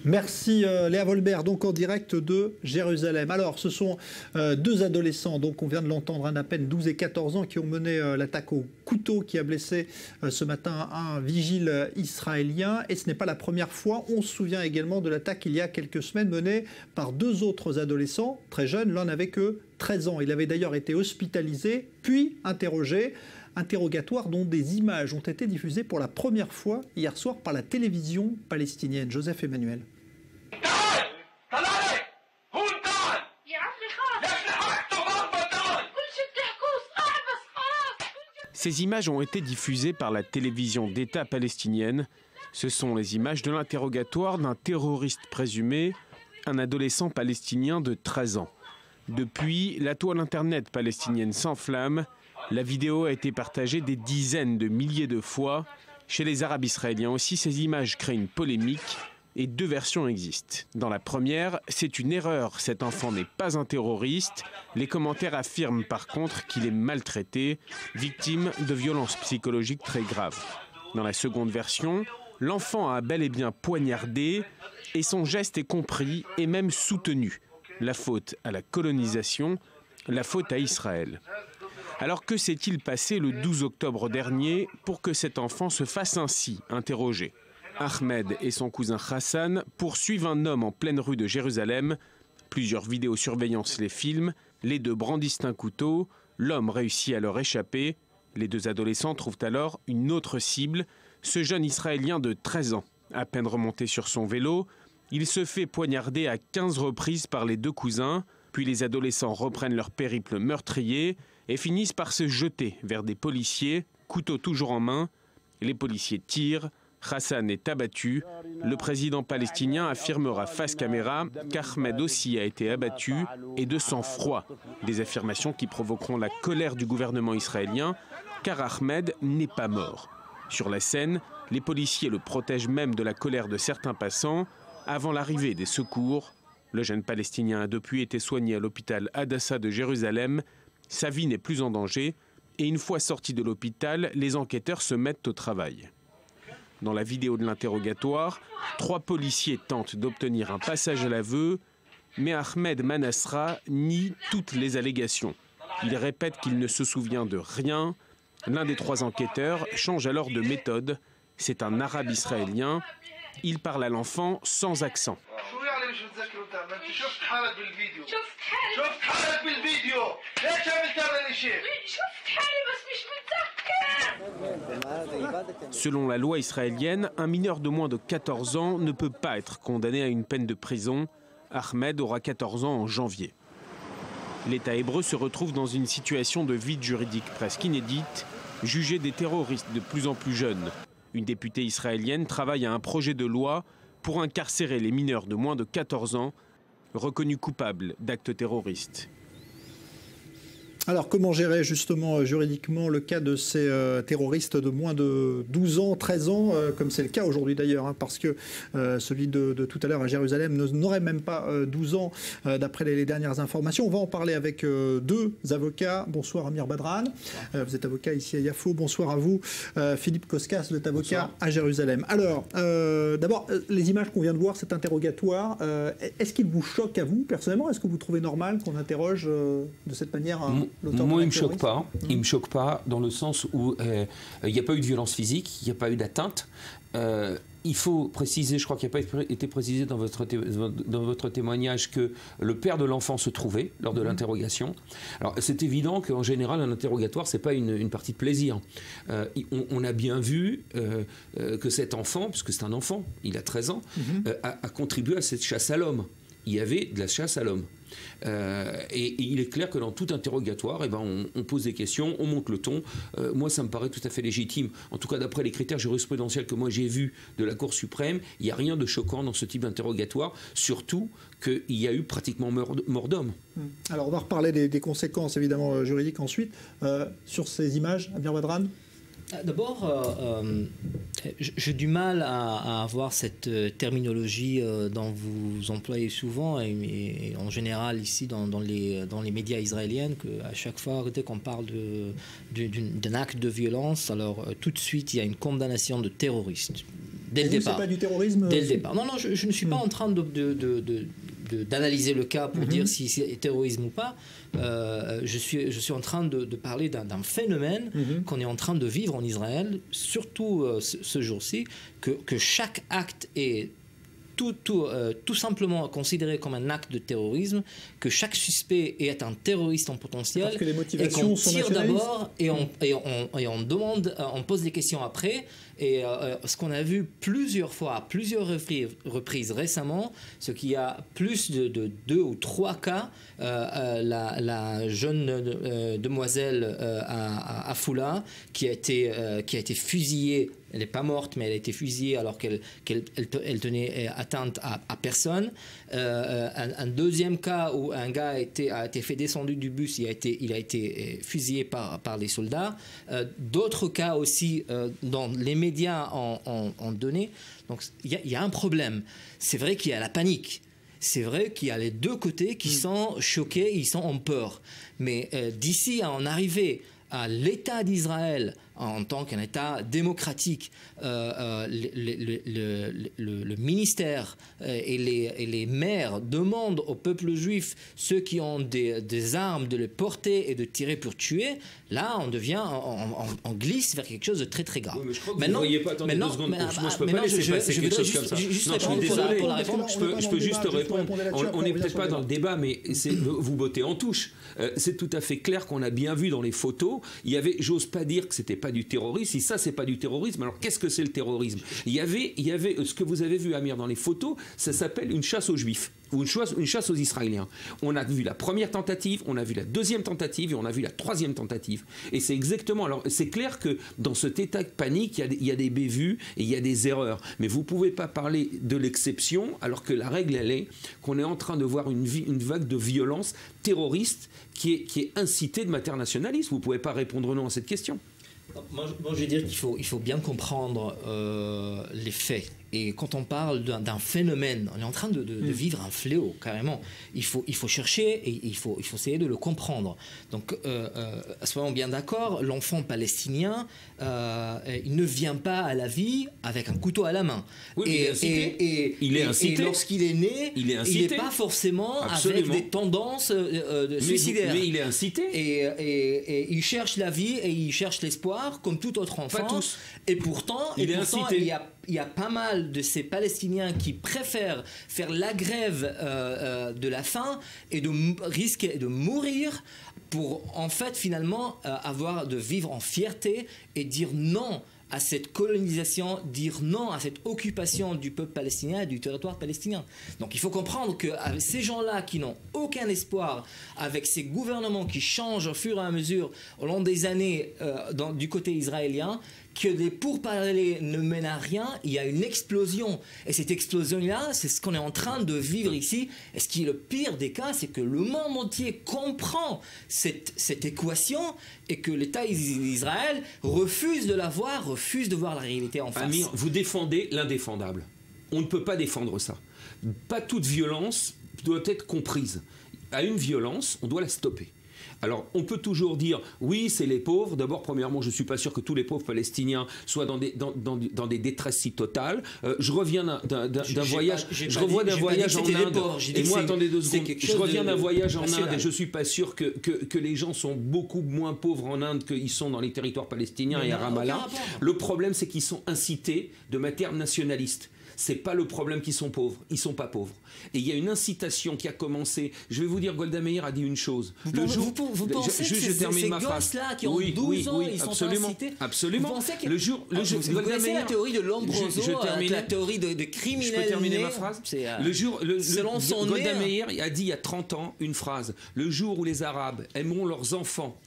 Merci Léa Volbert, donc en direct de Jérusalem. Alors, ce sont 2 adolescents, donc on vient de l'entendre, à peine 12 et 14 ans, qui ont mené l'attaque au couteau qui a blessé ce matin un vigile israélien. Et ce n'est pas la première fois. On se souvient également de l'attaque il y a quelques semaines menée par 2 autres adolescents, très jeunes. L'un n'avait que 13 ans. Il avait d'ailleurs été hospitalisé, puis interrogé. Interrogatoire dont des images ont été diffusées pour la première fois hier soir par la télévision palestinienne. Joseph Emmanuel. Ces images ont été diffusées par la télévision d'État palestinienne. Ce sont les images de l'interrogatoire d'un terroriste présumé, un adolescent palestinien de 13 ans. Depuis, la toile internet palestinienne s'enflamme. La vidéo a été partagée des dizaines de milliers de fois. Chez les Arabes israéliens aussi, ces images créent une polémique et 2 versions existent. Dans la première, c'est une erreur, cet enfant n'est pas un terroriste. Les commentaires affirment par contre qu'il est maltraité, victime de violences psychologiques très graves. Dans la seconde version, l'enfant a bel et bien poignardé et son geste est compris et même soutenu. La faute à la colonisation, la faute à Israël. Alors que s'est-il passé le 12 octobre dernier pour que cet enfant se fasse ainsi interroger? Ahmed et son cousin Hassan poursuivent un homme en pleine rue de Jérusalem. Plusieurs vidéosurveillance les filment. Les 2 brandissent un couteau. L'homme réussit à leur échapper. Les 2 adolescents trouvent alors une autre cible. Ce jeune Israélien de 13 ans. À peine remonté sur son vélo, il se fait poignarder à 15 reprises par les 2 cousins. Puis les adolescents reprennent leur périple meurtrier et finissent par se jeter vers des policiers, couteau toujours en main. Les policiers tirent, Hassan est abattu. Le président palestinien affirmera face caméra qu'Ahmed aussi a été abattu et de sang-froid. Des affirmations qui provoqueront la colère du gouvernement israélien, car Ahmed n'est pas mort. Sur la scène, les policiers le protègent même de la colère de certains passants. Avant l'arrivée des secours, le jeune Palestinien a depuis été soigné à l'hôpital Hadassah de Jérusalem. Sa vie n'est plus en danger et une fois sorti de l'hôpital, les enquêteurs se mettent au travail. Dans la vidéo de l'interrogatoire, 3 policiers tentent d'obtenir un passage à l'aveu, mais Ahmed Manassra nie toutes les allégations. Il répète qu'il ne se souvient de rien. L'un des 3 enquêteurs change alors de méthode. C'est un arabe israélien. Il parle à l'enfant sans accent. Selon la loi israélienne, un mineur de moins de 14 ans ne peut pas être condamné à une peine de prison. Ahmed aura 14 ans en janvier. L'État hébreu se retrouve dans une situation de vide juridique presque inédite, juger des terroristes de plus en plus jeunes. Une députée israélienne travaille à un projet de loi pour incarcérer les mineurs de moins de 14 ans reconnus coupables d'actes terroristes. Alors, comment gérer justement juridiquement le cas de ces terroristes de moins de 12 ans, 13 ans, comme c'est le cas aujourd'hui d'ailleurs, hein, parce que celui de tout à l'heure à Jérusalem n'aurait même pas 12 ans, d'après les dernières informations. On va en parler avec deux avocats. Bonsoir Amir Badran, vous êtes avocat ici à Yafo. Bonsoir à vous. Philippe Koskas, vous êtes avocat à Jérusalem. Alors, d'abord, les images qu'on vient de voir, cet interrogatoire, est-ce qu'il vous choque à vous, personnellement? Est-ce que vous trouvez normal qu'on interroge de cette manière Moi, il ne me choque pas. Il ne me choque pas dans le sens où il n'y a pas eu de violence physique, il n'y a pas eu d'atteinte. Il faut préciser, je crois qu'il n'a pas été précisé dans votre témoignage, que le père de l'enfant se trouvait lors de l'interrogation. Alors, c'est évident qu'en général, un interrogatoire, ce n'est pas une partie de plaisir. On a bien vu que cet enfant, puisque c'est un enfant, il a 13 ans, a contribué à cette chasse à l'homme. Il y avait de la chasse à l'homme. Et il est clair que dans tout interrogatoire, on pose des questions, on monte le ton. Moi, ça me paraît tout à fait légitime. En tout cas, d'après les critères jurisprudentiels que moi j'ai vus de la Cour suprême, il n'y a rien de choquant dans ce type d'interrogatoire, surtout qu'il y a eu pratiquement mort d'homme. Alors, on va reparler des conséquences, évidemment, juridiques ensuite. Sur ces images, Amir Badran? D'abord, j'ai du mal à avoir cette terminologie dont vous employez souvent et en général ici dans les médias israéliens, qu'à chaque fois, dès qu'on parle d'un acte de violence, alors tout de suite, il y a une condamnation de terroriste. Dès le départ. C'est pas du terrorisme? Dès le départ. Non, je ne suis pas en train d'analyser le cas pour dire si c'est terrorisme ou pas. Je suis en train de parler d'un phénomène qu'on est en train de vivre en Israël, surtout ce jour-ci, que chaque acte est tout simplement considéré comme un acte de terrorisme, que chaque suspect est un terroriste en potentiel, parce que les motivations sont tire d'abord et on demande, on pose des questions après. Et ce qu'on a vu plusieurs fois, à plusieurs reprises récemment, ce qu'il y a plus de 2 ou 3 cas, la jeune demoiselle à Foula qui a été fusillée. Elle n'est pas morte, mais elle a été fusillée alors qu'elle tenait atteinte à personne. Un deuxième cas où un gars a été fait descendre du bus, il a été fusillé par les soldats. D'autres cas aussi dans les médias ont donné. Donc il y a un problème. C'est vrai qu'il y a la panique. C'est vrai qu'il y a les deux côtés qui sont choqués, ils sont en peur. Mais d'ici à en arriver à l'État d'Israël en tant qu'un État démocratique, le ministère et les maires demandent au peuple juif, ceux qui ont des armes, de les porter et de tirer pour tuer. Là, on glisse vers quelque chose de très très grave. Oui, mais je crois que vous ne voyez pas. Attendez 2 secondes. Moi, je ne peux pas laisser passer quelque chose comme ça. Non, je suis désolé. Je peux juste répondre. On n'est peut-être pas dans le débat, mais vous bottez en touche. C'est tout à fait clair qu'on a bien vu dans les photos. Il y avait, j'ose pas dire que c'était pas du terrorisme. Si ça, c'est pas du terrorisme, alors qu'est-ce que c'est le terrorisme? Il y avait ce que vous avez vu, Amir, dans les photos, ça s'appelle une chasse aux Juifs ou une chasse aux Israéliens. On a vu la première tentative, on a vu la deuxième tentative et on a vu la troisième tentative. Et c'est exactement. Alors, c'est clair que dans cet état de panique, il y a des bévues et il y a des erreurs. Mais vous pouvez pas parler de l'exception alors que la règle, elle est qu'on est en train de voir une vague de violence terroriste qui est incitée de maternationalisme. Vous pouvez pas répondre non à cette question. Moi, je veux dire qu'il faut bien comprendre les faits. Et quand on parle d'un phénomène, on est en train de vivre un fléau, carrément. Il faut chercher et il faut essayer de le comprendre. Donc, soyons bien d'accord, l'enfant palestinien, il ne vient pas à la vie avec un couteau à la main. Oui, il est incité. Et lorsqu'il est né, il n'est pas forcément avec des tendances suicidaires. Mais il est incité. Et il cherche la vie et il cherche l'espoir, comme tout autre enfant. Pas tous. Et pourtant, il est incité. Il y a pas mal de ces Palestiniens qui préfèrent faire la grève de la faim et risquer de mourir pour en fait finalement de vivre en fierté et dire non à cette colonisation, dire non à cette occupation du peuple palestinien et du territoire palestinien. Donc il faut comprendre que ces gens-là qui n'ont aucun espoir, avec ces gouvernements qui changent au fur et à mesure au long des années du côté israélien, que les pourparlers ne mènent à rien, il y a une explosion. Et cette explosion-là, c'est ce qu'on est en train de vivre ici. Et ce qui est le pire des cas, c'est que le monde entier comprend cette équation et que l'État d'Israël refuse de la voir, refuse de voir la réalité en face. Amir, vous défendez l'indéfendable. On ne peut pas défendre ça. Pas toute violence doit être comprise. À une violence, on doit la stopper. Alors, on peut toujours dire, oui, c'est les pauvres. D'abord, premièrement, je ne suis pas sûr que tous les pauvres palestiniens soient dans des détresses si totales. Je reviens d'un voyage, en Inde. Et moi, attendez 2 secondes. Je reviens d'un voyage en Inde et je ne suis pas sûr que les gens sont beaucoup moins pauvres en Inde qu'ils sont dans les territoires palestiniens et à Ramallah. Le problème, c'est qu'ils sont incités de matière nationaliste. C'est pas le problème qu'ils sont pauvres, ils sont pas pauvres. Et il y a une incitation qui a commencé. Je vais vous dire, Golda Meir a dit une chose. Vous pensez que ces gosses-là qui ont 12 ans, ils sont incités? Absolument. Vous pensez que vous connaissez la théorie de Lombroso, la théorie de criminel. Je peux terminer ma phrase. Selon son Golda Meir a dit il y a 30 ans une phrase. Le jour où les Arabes aimeront leurs enfants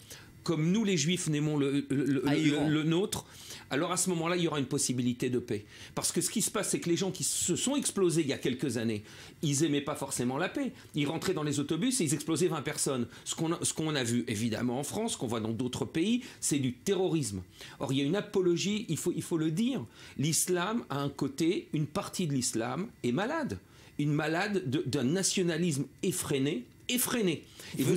comme nous les Juifs n'aimons le nôtre, alors à ce moment-là, il y aura une possibilité de paix. Parce que ce qui se passe, c'est que les gens qui se sont explosés il y a quelques années, ils n'aimaient pas forcément la paix. Ils rentraient dans les autobus et ils explosaient 20 personnes. Ce qu'on a vu évidemment en France, qu'on voit dans d'autres pays, c'est du terrorisme. Or, il y a une apologie, il faut le dire. L'islam a un côté, une partie de l'islam est malade. Une malade d'un nationalisme effréné. Et vous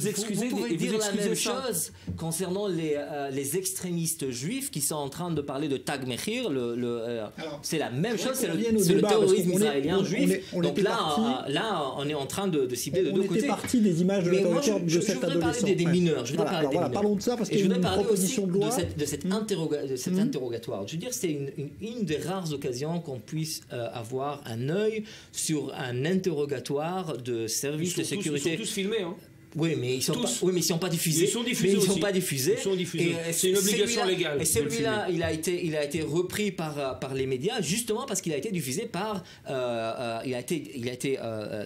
pouvez dire la même chose concernant les extrémistes juifs qui sont en train de parler de Tag Mehir. C'est la même chose, c'est le terrorisme israélien juif. Donc là, on est en train de cibler de deux côtés. On était parti des images de l'autoritaire de cet adolescent. Je voudrais parler des mineurs. Parlons de ça parce qu'il y a une proposition de loi. De cet interrogatoire. Je veux dire, c'est une des rares occasions qu'on puisse avoir un œil sur un interrogatoire de services de sécurité. Ils sont tous filmés, hein. Oui, mais ils ne sont pas diffusés. Ils sont diffusés. C'est une obligation légale. Et celui-là, il a été repris par les médias justement parce qu'il a été diffusé il a été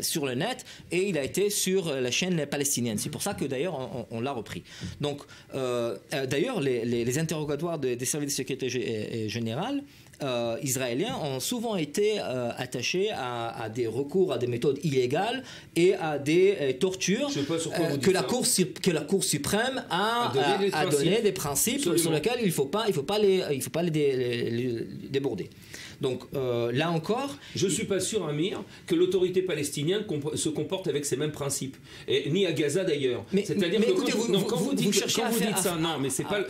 sur le net et il a été sur la chaîne palestinienne. C'est pour ça que d'ailleurs on l'a repris. Donc d'ailleurs les interrogatoires des services de sécurité générale israéliens ont souvent été attachés à des recours à des méthodes illégales et à des tortures que la Cour suprême a donné des principes. Absolument. Sur lesquels il ne faut pas les déborder. Donc là encore, je ne suis pas sûr, Amir, que l'autorité palestinienne se comporte avec ces mêmes principes, et ni à Gaza d'ailleurs. C'est-à-dire que quand vous dites ça, non, mais c'est pas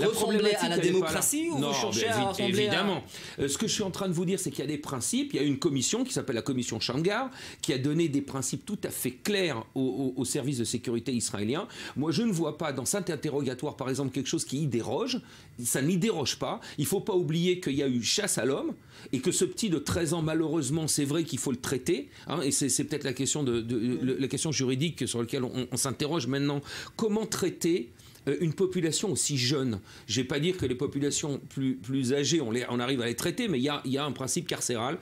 ressembler à la démocratie ou vous cherchez à ressembler évidemment. Ce que je suis en train de vous dire, c'est qu'il y a des principes. Il y a une commission qui s'appelle la commission Shamgar qui a donné des principes tout à fait clairs aux services de sécurité israéliens. Moi, je ne vois pas dans cet interrogatoire, par exemple, quelque chose qui y déroge. Ça n'y déroge pas. Il ne faut pas oublier qu'il y a eu chasse à l'homme et que ce petit de 13 ans, malheureusement, c'est vrai qu'il faut le traiter. Hein, et c'est peut-être la question, la question juridique sur laquelle on s'interroge maintenant. Comment traiter une population aussi jeune? Je ne vais pas dire que les populations plus âgées, on arrive à les traiter, mais il y a un principe carcéral.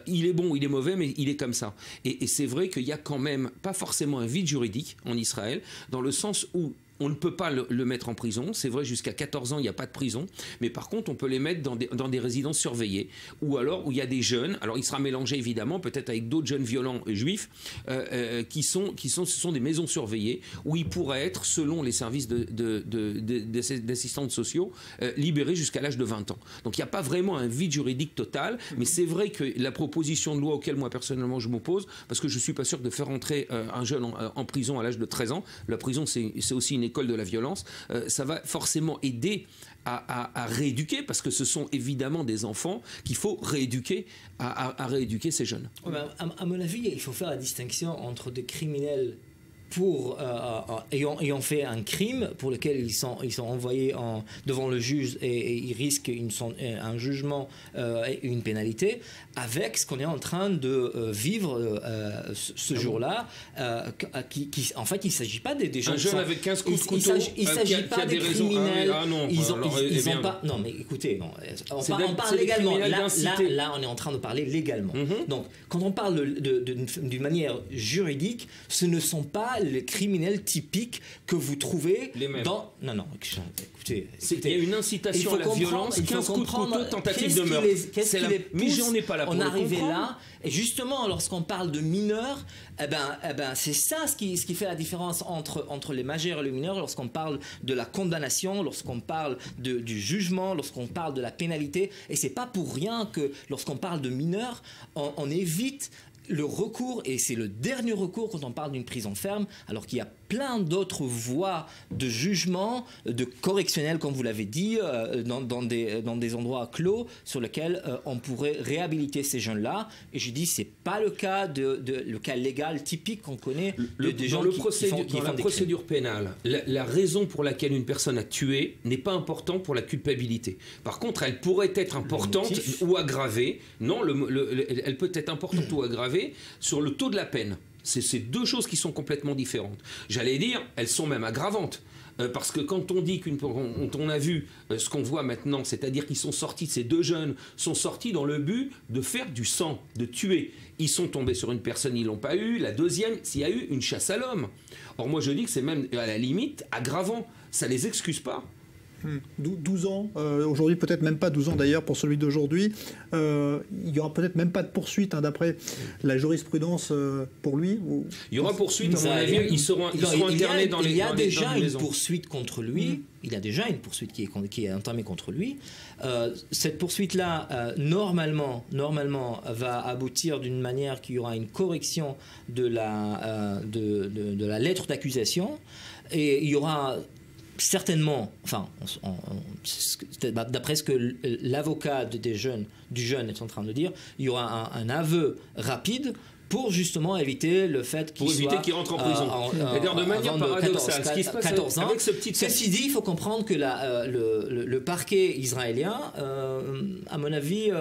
Il est bon, il est mauvais, mais il est comme ça. Et c'est vrai qu'il y a quand même pas forcément un vide juridique en Israël, dans le sens où on ne peut pas le mettre en prison. C'est vrai, jusqu'à 14 ans, il n'y a pas de prison. Mais par contre, on peut les mettre dans des résidences surveillées. Ou alors, où il y a des jeunes. Alors, il sera mélangé, évidemment, peut-être avec d'autres jeunes violents juifs, ce sont des maisons surveillées, où ils pourraient être, selon les services d'assistants sociaux, libérés jusqu'à l'âge de 20 ans. Donc, il n'y a pas vraiment un vide juridique total. Mais c'est vrai que la proposition de loi auquel, moi, personnellement, je m'oppose, parce que je ne suis pas sûr de faire entrer un jeune en prison à l'âge de 13 ans. La prison, c'est aussi une école de la violence, ça va forcément aider à rééduquer, parce que ce sont évidemment des enfants qu'il faut rééduquer, à rééduquer ces jeunes. À mon avis, il faut faire la distinction entre des criminels ayant fait un crime pour lequel ils sont envoyés devant le juge et ils risquent un jugement et une pénalité, avec ce qu'on est en train de vivre ce jour-là, en fait il ne s'agit pas des gens... Un jeune avec 15 coups de couteau il ne s'agit pas des criminels. Ils ont pas... Non mais écoutez, on parle légalement. Là on est en train de parler légalement. Donc quand on parle d'une manière juridique, ce ne sont pas pas les criminels typiques que vous trouvez dans... Non, écoutez, il y a une incitation à la violence, 15 coups de couteau, tentative de meurtre. Mais on n'est pas là pour le comprendre. Là, et justement, lorsqu'on parle de mineurs, c'est ça ce qui fait la différence entre les majeurs et les mineurs, lorsqu'on parle de la condamnation, lorsqu'on parle du jugement, lorsqu'on parle de la pénalité. Et c'est pas pour rien que lorsqu'on parle de mineurs, on évite le recours, et c'est le dernier recours quand on parle d'une prison ferme, alors qu'il y a plein d'autres voies de jugement, de correctionnel, comme vous l'avez dit, dans des endroits clos sur lesquels on pourrait réhabiliter ces jeunes-là. Et je dis, c'est pas le cas le cas légal typique qu'on connaît des gens dans la procédure pénale. La raison pour laquelle une personne a tué n'est pas importante pour la culpabilité. Par contre, elle pourrait être importante ou aggravée. Non, elle peut être importante ou aggravée sur le taux de la peine. C'est deux choses qui sont complètement différentes. J'allais dire, elles sont même aggravantes. Parce que quand on dit on a vu ce qu'on voit maintenant, c'est-à-dire qu'ils sont sortis, ces deux jeunes sont sortis dans le but de faire du sang, de tuer. Ils sont tombés sur une personne, ils ne l'ont pas eu. La deuxième, s'il y a eu une chasse à l'homme. Or moi je dis que c'est même à la limite aggravant. Ça ne les excuse pas. 12 ans, aujourd'hui peut-être même pas 12 ans d'ailleurs pour celui d'aujourd'hui. Il n'y aura peut-être même pas de poursuite d'après la jurisprudence pour lui. Il y aura poursuite, à mon avis, ils seront internés dans les maisons. Il y a déjà une poursuite contre lui. Il y a déjà une poursuite qui est entamée contre lui. Cette poursuite-là, normalement, va aboutir d'une manière qu'il y aura une correction de la lettre d'accusation. Et il y aura certainement, d'après ce que l'avocat du jeune est en train de dire, il y aura un aveu rapide pour justement éviter le fait qu'il rentre en prison. C'est-à-dire de manière paradoxale, ce qui se passe 14 ans. Avec ce petit texte. Ceci dit, il faut comprendre que le parquet israélien, à mon avis,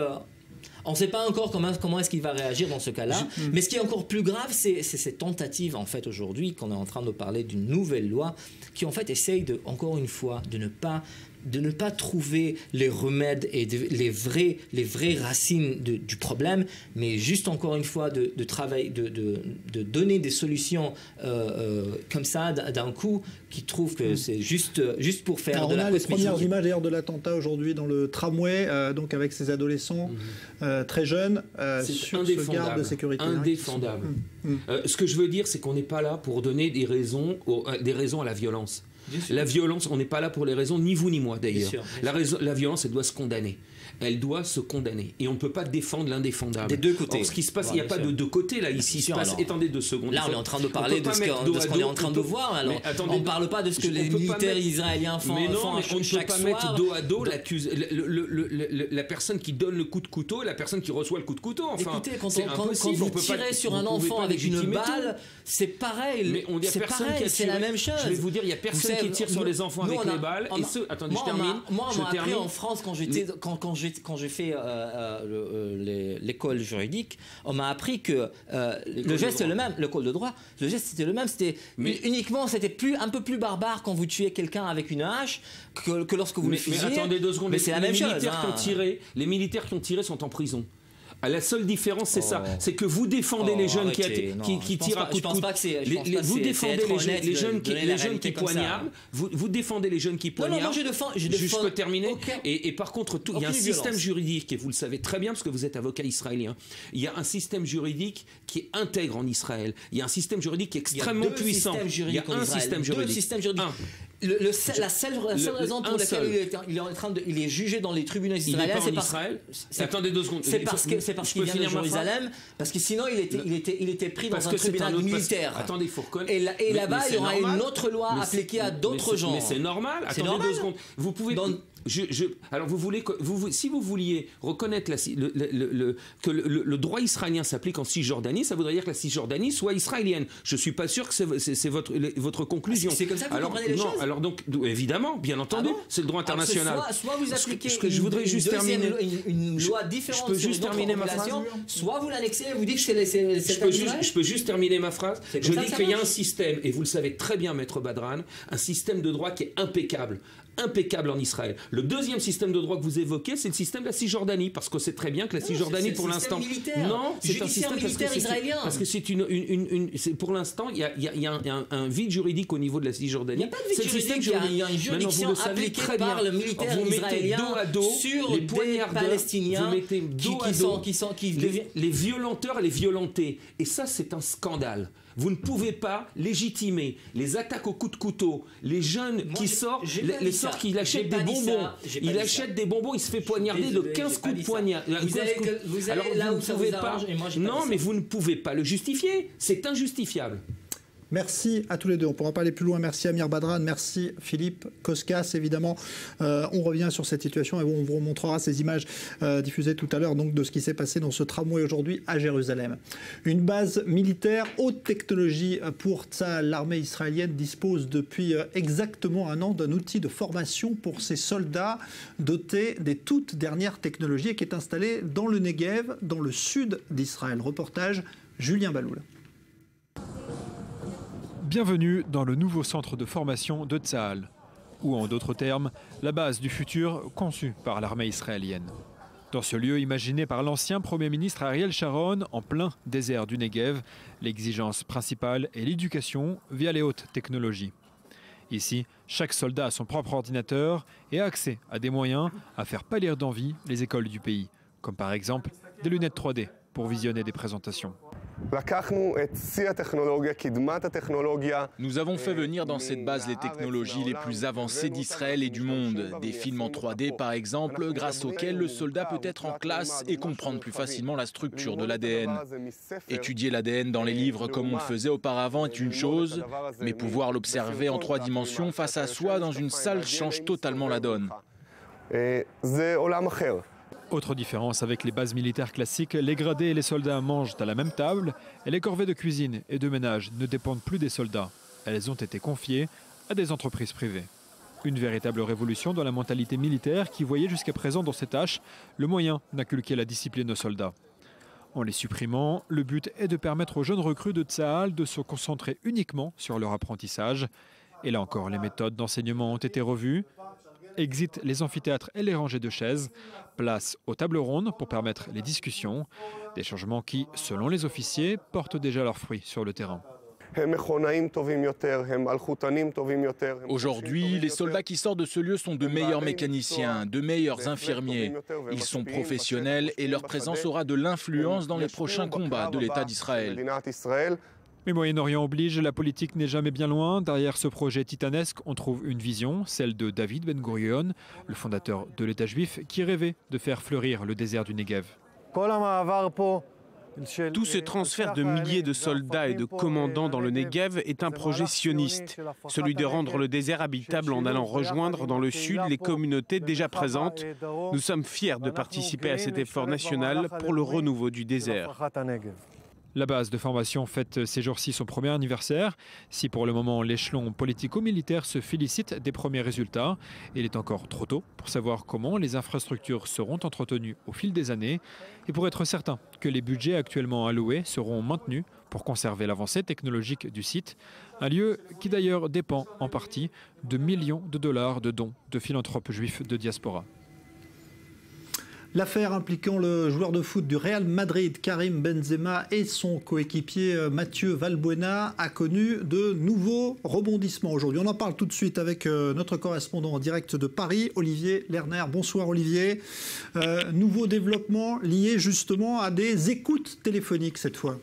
on ne sait pas encore comment est-ce qu'il va réagir dans ce cas-là. Mais ce qui est encore plus grave, c'est ces tentatives, en fait, aujourd'hui, qu'on est en train de parler d'une nouvelle loi qui, en fait, essaye, encore une fois, de ne pas trouver les remèdes et les vraies racines du problème, mais juste, encore une fois, de travailler, de donner des solutions comme ça, d'un coup, qui trouvent que c'est juste pour faire de la cosmétique. On a les premières images d'ailleurs de l'attentat aujourd'hui dans le tramway, donc avec ces adolescents très jeunes sur ce garde de sécurité. Indéfendable. Ce que je veux dire, c'est qu'on n'est pas là pour donner des raisons à la violence. La violence, on n'est pas là pour les raisons, ni vous ni moi d'ailleurs. La violence, elle doit se condamner. Elle doit se condamner. Et on ne peut pas défendre l'indéfendable. Des deux côtés. Or, ce qui se passe, il n'y a pas de deux côtés là. Ici, il se passe. Attendez 2 secondes. Là, on est en train de parler de ce qu'on est en train de voir. Alors, on ne parle pas de ce que les militaires israéliens font. Mais non, on ne peut pas mettre dos à dos la personne qui donne le coup de couteau et la personne qui reçoit le coup de couteau. Enfin, écoutez, quand vous tirez sur un enfant avec une balle, c'est pareil. Mais on dit c'est pareil, c'est la même chose. Je vais vous dire, il n'y a personne qui tire sur les enfants avec les balles. Attendez, je termine. Moi, on m'a appris en France quand j'ai fait l'école juridique, on m'a appris que le geste est le même, l'école de droit, le geste c'était le même, c'était un peu plus barbare quand vous tuez quelqu'un avec une hache que lorsque vous le fusillez. Mais attendez 2 secondes, mais c'est la même chose. Les militaires qui ont tiré sont en prison. La seule différence, c'est ça, c'est que vous défendez les jeunes qui tirent à coups de couteau. Vous défendez les jeunes qui poignardent. Vous défendez les jeunes qui poignardent. Non, moi je défends. Je peux terminer. Et par contre, il y a un système juridique, et vous le savez très bien parce que vous êtes avocat israélien. Il y a un système juridique qui est intègre en Israël. Il y a un système juridique qui est extrêmement puissant. Il y a un système juridique. La seule raison pour laquelle il est jugé dans les tribunaux israéliens, c'est parce Israël. Attendez 2 secondes. C'est parce qu'il vient de Jérusalem, parce que sinon il était pris dans un tribunal militaire. Attendez, il faut reconnaître. Et là-bas, il y aura une autre loi appliquée à d'autres gens. Mais c'est normal. Attendez 2 secondes. Vous pouvez. Alors si vous vouliez reconnaître que le droit israélien s'applique en Cisjordanie, ça voudrait dire que la Cisjordanie soit israélienne. Je ne suis pas sûr que c'est votre conclusion. C'est comme ça que vous comprenez les choses. Alors donc, évidemment, bien entendu, c'est le droit international. Soit vous appliquez une loi différente. Je peux juste terminer ma phrase. Soit vous l'annexez et vous dites que c'est je peux juste terminer ma phrase. Je dis qu'il y a un système, et vous le savez très bien, Maître Badran, un système de droit qui est impeccable. impeccable en Israël. Le deuxième système de droit que vous évoquez, c'est le système de la Cisjordanie, parce qu'on sait très bien que la Cisjordanie, pour l'instant... Non, c'est un système militaire israélien. Parce que c'est pour l'instant, il y a un vide juridique au niveau de la Cisjordanie. Il n'y a pas de vide juridique, il y a une juridiction appliquée par le militaire israélien sur les des Palestiniens les violenteurs et les violentés. Et ça, c'est un scandale. Vous ne pouvez pas légitimer les attaques au coup de couteau, les jeunes qui sortent, qui achètent des bonbons. Il achète des bonbons, il se fait poignarder de 15 coups de poignard. Vous allez là où ça vous arrange et moi j'ai pas dit ça. Non, mais vous ne pouvez pas le justifier. C'est injustifiable. Merci à tous les deux. On ne pourra pas aller plus loin. Merci Amir Badran, merci Philippe Koskas. Évidemment, on revient sur cette situation et on vous remontrera ces images diffusées tout à l'heure donc de ce qui s'est passé dans ce tramway aujourd'hui à Jérusalem. Une base militaire haute technologie pour Tsahal. L'armée israélienne dispose depuis exactement un an d'un outil de formation pour ses soldats doté des toutes dernières technologies et qui est installé dans le Negev, dans le sud d'Israël. Reportage Julien Baloul. Bienvenue dans le nouveau centre de formation de Tsahal, ou en d'autres termes, la base du futur conçue par l'armée israélienne. Dans ce lieu imaginé par l'ancien Premier ministre Ariel Sharon, en plein désert du Negev, l'exigence principale est l'éducation via les hautes technologies. Ici, chaque soldat a son propre ordinateur et a accès à des moyens à faire pâlir d'envie les écoles du pays, comme par exemple des lunettes 3D pour visionner des présentations. Nous avons fait venir dans cette base les technologies les plus avancées d'Israël et du monde. Des films en 3D par exemple, grâce auxquels le soldat peut être en classe et comprendre plus facilement la structure de l'ADN. Étudier l'ADN dans les livres comme on le faisait auparavant est une chose, mais pouvoir l'observer en 3 dimensions face à soi dans une salle change totalement la donne. Autre différence avec les bases militaires classiques, les gradés et les soldats mangent à la même table et les corvées de cuisine et de ménage ne dépendent plus des soldats. Elles ont été confiées à des entreprises privées. Une véritable révolution dans la mentalité militaire qui voyait jusqu'à présent dans ces tâches le moyen d'inculquer la discipline aux soldats. En les supprimant, le but est de permettre aux jeunes recrues de Tsahal de se concentrer uniquement sur leur apprentissage. Et là encore, les méthodes d'enseignement ont été revues. Exit les amphithéâtres et les rangées de chaises. Place aux tables rondes pour permettre les discussions. Des changements qui, selon les officiers, portent déjà leurs fruits sur le terrain. Aujourd'hui, les soldats qui sortent de ce lieu sont de meilleurs mécaniciens, de meilleurs infirmiers. Ils sont professionnels et leur présence aura de l'influence dans les prochains combats de l'État d'Israël. Mais Moyen-Orient oblige, la politique n'est jamais bien loin. Derrière ce projet titanesque, on trouve une vision, celle de David Ben Gurion, le fondateur de l'État juif, qui rêvait de faire fleurir le désert du Negev. Tout ce transfert de milliers de soldats et de commandants dans le Negev est un projet sioniste, celui de rendre le désert habitable en allant rejoindre dans le sud les communautés déjà présentes. Nous sommes fiers de participer à cet effort national pour le renouveau du désert. La base de formation fête ces jours-ci son premier anniversaire. Si pour le moment l'échelon politico-militaire se félicite des premiers résultats, il est encore trop tôt pour savoir comment les infrastructures seront entretenues au fil des années et pour être certain que les budgets actuellement alloués seront maintenus pour conserver l'avancée technologique du site, un lieu qui d'ailleurs dépend en partie de millions de dollars de dons de philanthropes juifs de diaspora. L'affaire impliquant le joueur de foot du Real Madrid, Karim Benzema, et son coéquipier Mathieu Valbuena a connu de nouveaux rebondissements aujourd'hui. On en parle tout de suite avec notre correspondant en direct de Paris, Olivier Lerner. Bonsoir Olivier. Nouveau développement lié justement à des écoutes téléphoniques cette fois.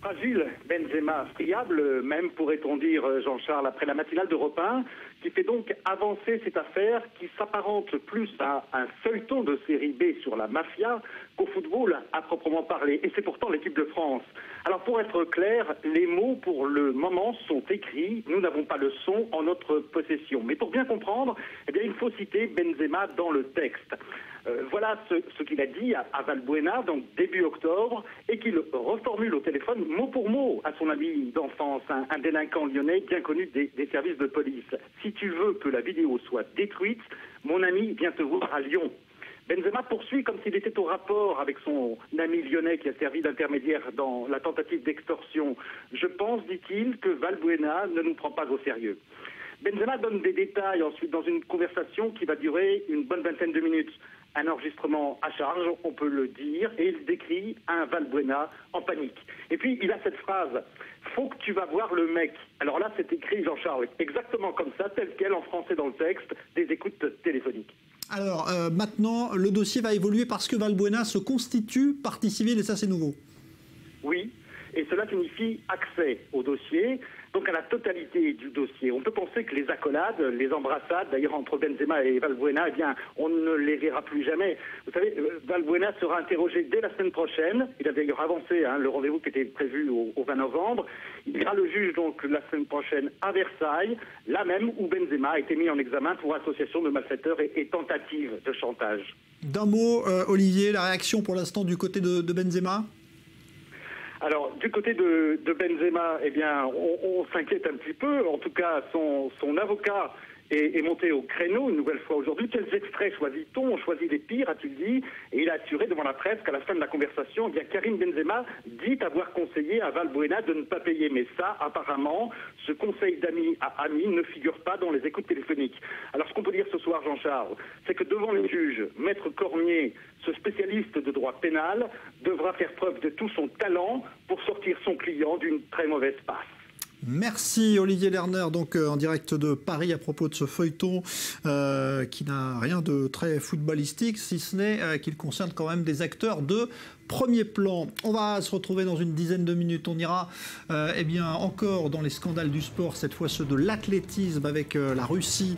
Fragile, Benzema, friable, même pourrait-on dire, Jean-Charles, après la matinale d'Europe 1, qui fait donc avancer cette affaire qui s'apparente plus à un feuilleton de série B sur la mafia qu'au football à proprement parler. Et c'est pourtant l'équipe de France. Alors pour être clair, les mots pour le moment sont écrits. Nous n'avons pas le son en notre possession. Mais pour bien comprendre, eh bien, il faut citer Benzema dans le texte. Voilà ce qu'il a dit à Valbuena, donc début octobre, et qu'il reformule au téléphone mot pour mot à son ami d'enfance, un délinquant lyonnais bien connu des services de police. Si tu veux que la vidéo soit détruite, mon ami vient te voir à Lyon. Benzema poursuit comme s'il était au rapport avec son ami lyonnais qui a servi d'intermédiaire dans la tentative d'extorsion. Je pense, dit-il, que Valbuena ne nous prend pas au sérieux. Benzema donne des détails ensuite dans une conversation qui va durer une bonne vingtaine de minutes. Un enregistrement à charge, on peut le dire, et il décrit un Valbuena en panique. Et puis il a cette phrase, « Faut que tu vas voir le mec ». Alors là, c'est écrit, Jean-Charles, exactement comme ça, tel quel en français dans le texte, des écoutes téléphoniques. Alors maintenant, le dossier va évoluer parce que Valbuena se constitue partie civile et ça c'est nouveau. Oui, et cela signifie accès au dossier, donc à la totalité du dossier. On peut penser que les accolades, les embrassades, d'ailleurs entre Benzema et Valbuena, eh bien, on ne les verra plus jamais. Vous savez, Valbuena sera interrogé dès la semaine prochaine. Il a d'ailleurs avancé le rendez-vous qui était prévu au 20 novembre. Il ira le juge donc la semaine prochaine à Versailles, là même où Benzema a été mis en examen pour association de malfaiteurs et tentative de chantage. D'un mot, Olivier, la réaction pour l'instant du côté de Benzema ? Alors, du côté de Benzema, eh bien, on s'inquiète un petit peu. En tout cas, son avocat est monté au créneau une nouvelle fois aujourd'hui. Quels extraits choisit-on? On choisit les pires, a-t-il dit. Et il a assuré devant la presse qu'à la fin de la conversation, eh bien, Karim Benzema dit avoir conseillé à Valbuena de ne pas payer. Mais ça, apparemment, ce conseil d'ami à ami ne figure pas dans les écoutes téléphoniques. Alors, ce qu'on peut dire ce soir, Jean-Charles, c'est que devant les juges, Maître Cormier, ce spécialiste de droit pénal, devra faire preuve de tout son talent pour sortir son client d'une très mauvaise passe. Merci Olivier Lerner, donc en direct de Paris à propos de ce feuilleton qui n'a rien de très footballistique, si ce n'est qu'il concerne quand même des acteurs de premier plan. On va se retrouver dans une dizaine de minutes. On ira eh bien, encore dans les scandales du sport, cette fois ceux de l'athlétisme avec la Russie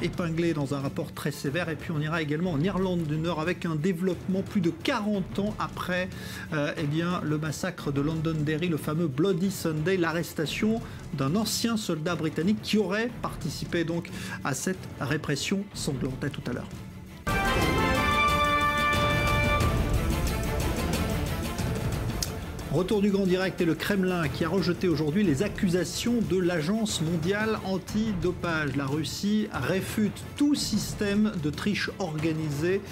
épinglée dans un rapport très sévère. Et puis on ira également en Irlande du Nord avec un développement plus de 40 ans après eh bien, le massacre de Londonderry, le fameux Bloody Sunday, l'arrestation d'un ancien soldat britannique qui aurait participé donc à cette répression sanglante. À tout à l'heure. Retour du Grand Direct et le Kremlin qui a rejeté aujourd'hui les accusations de l'Agence mondiale antidopage. La Russie réfute tout système de triche organisée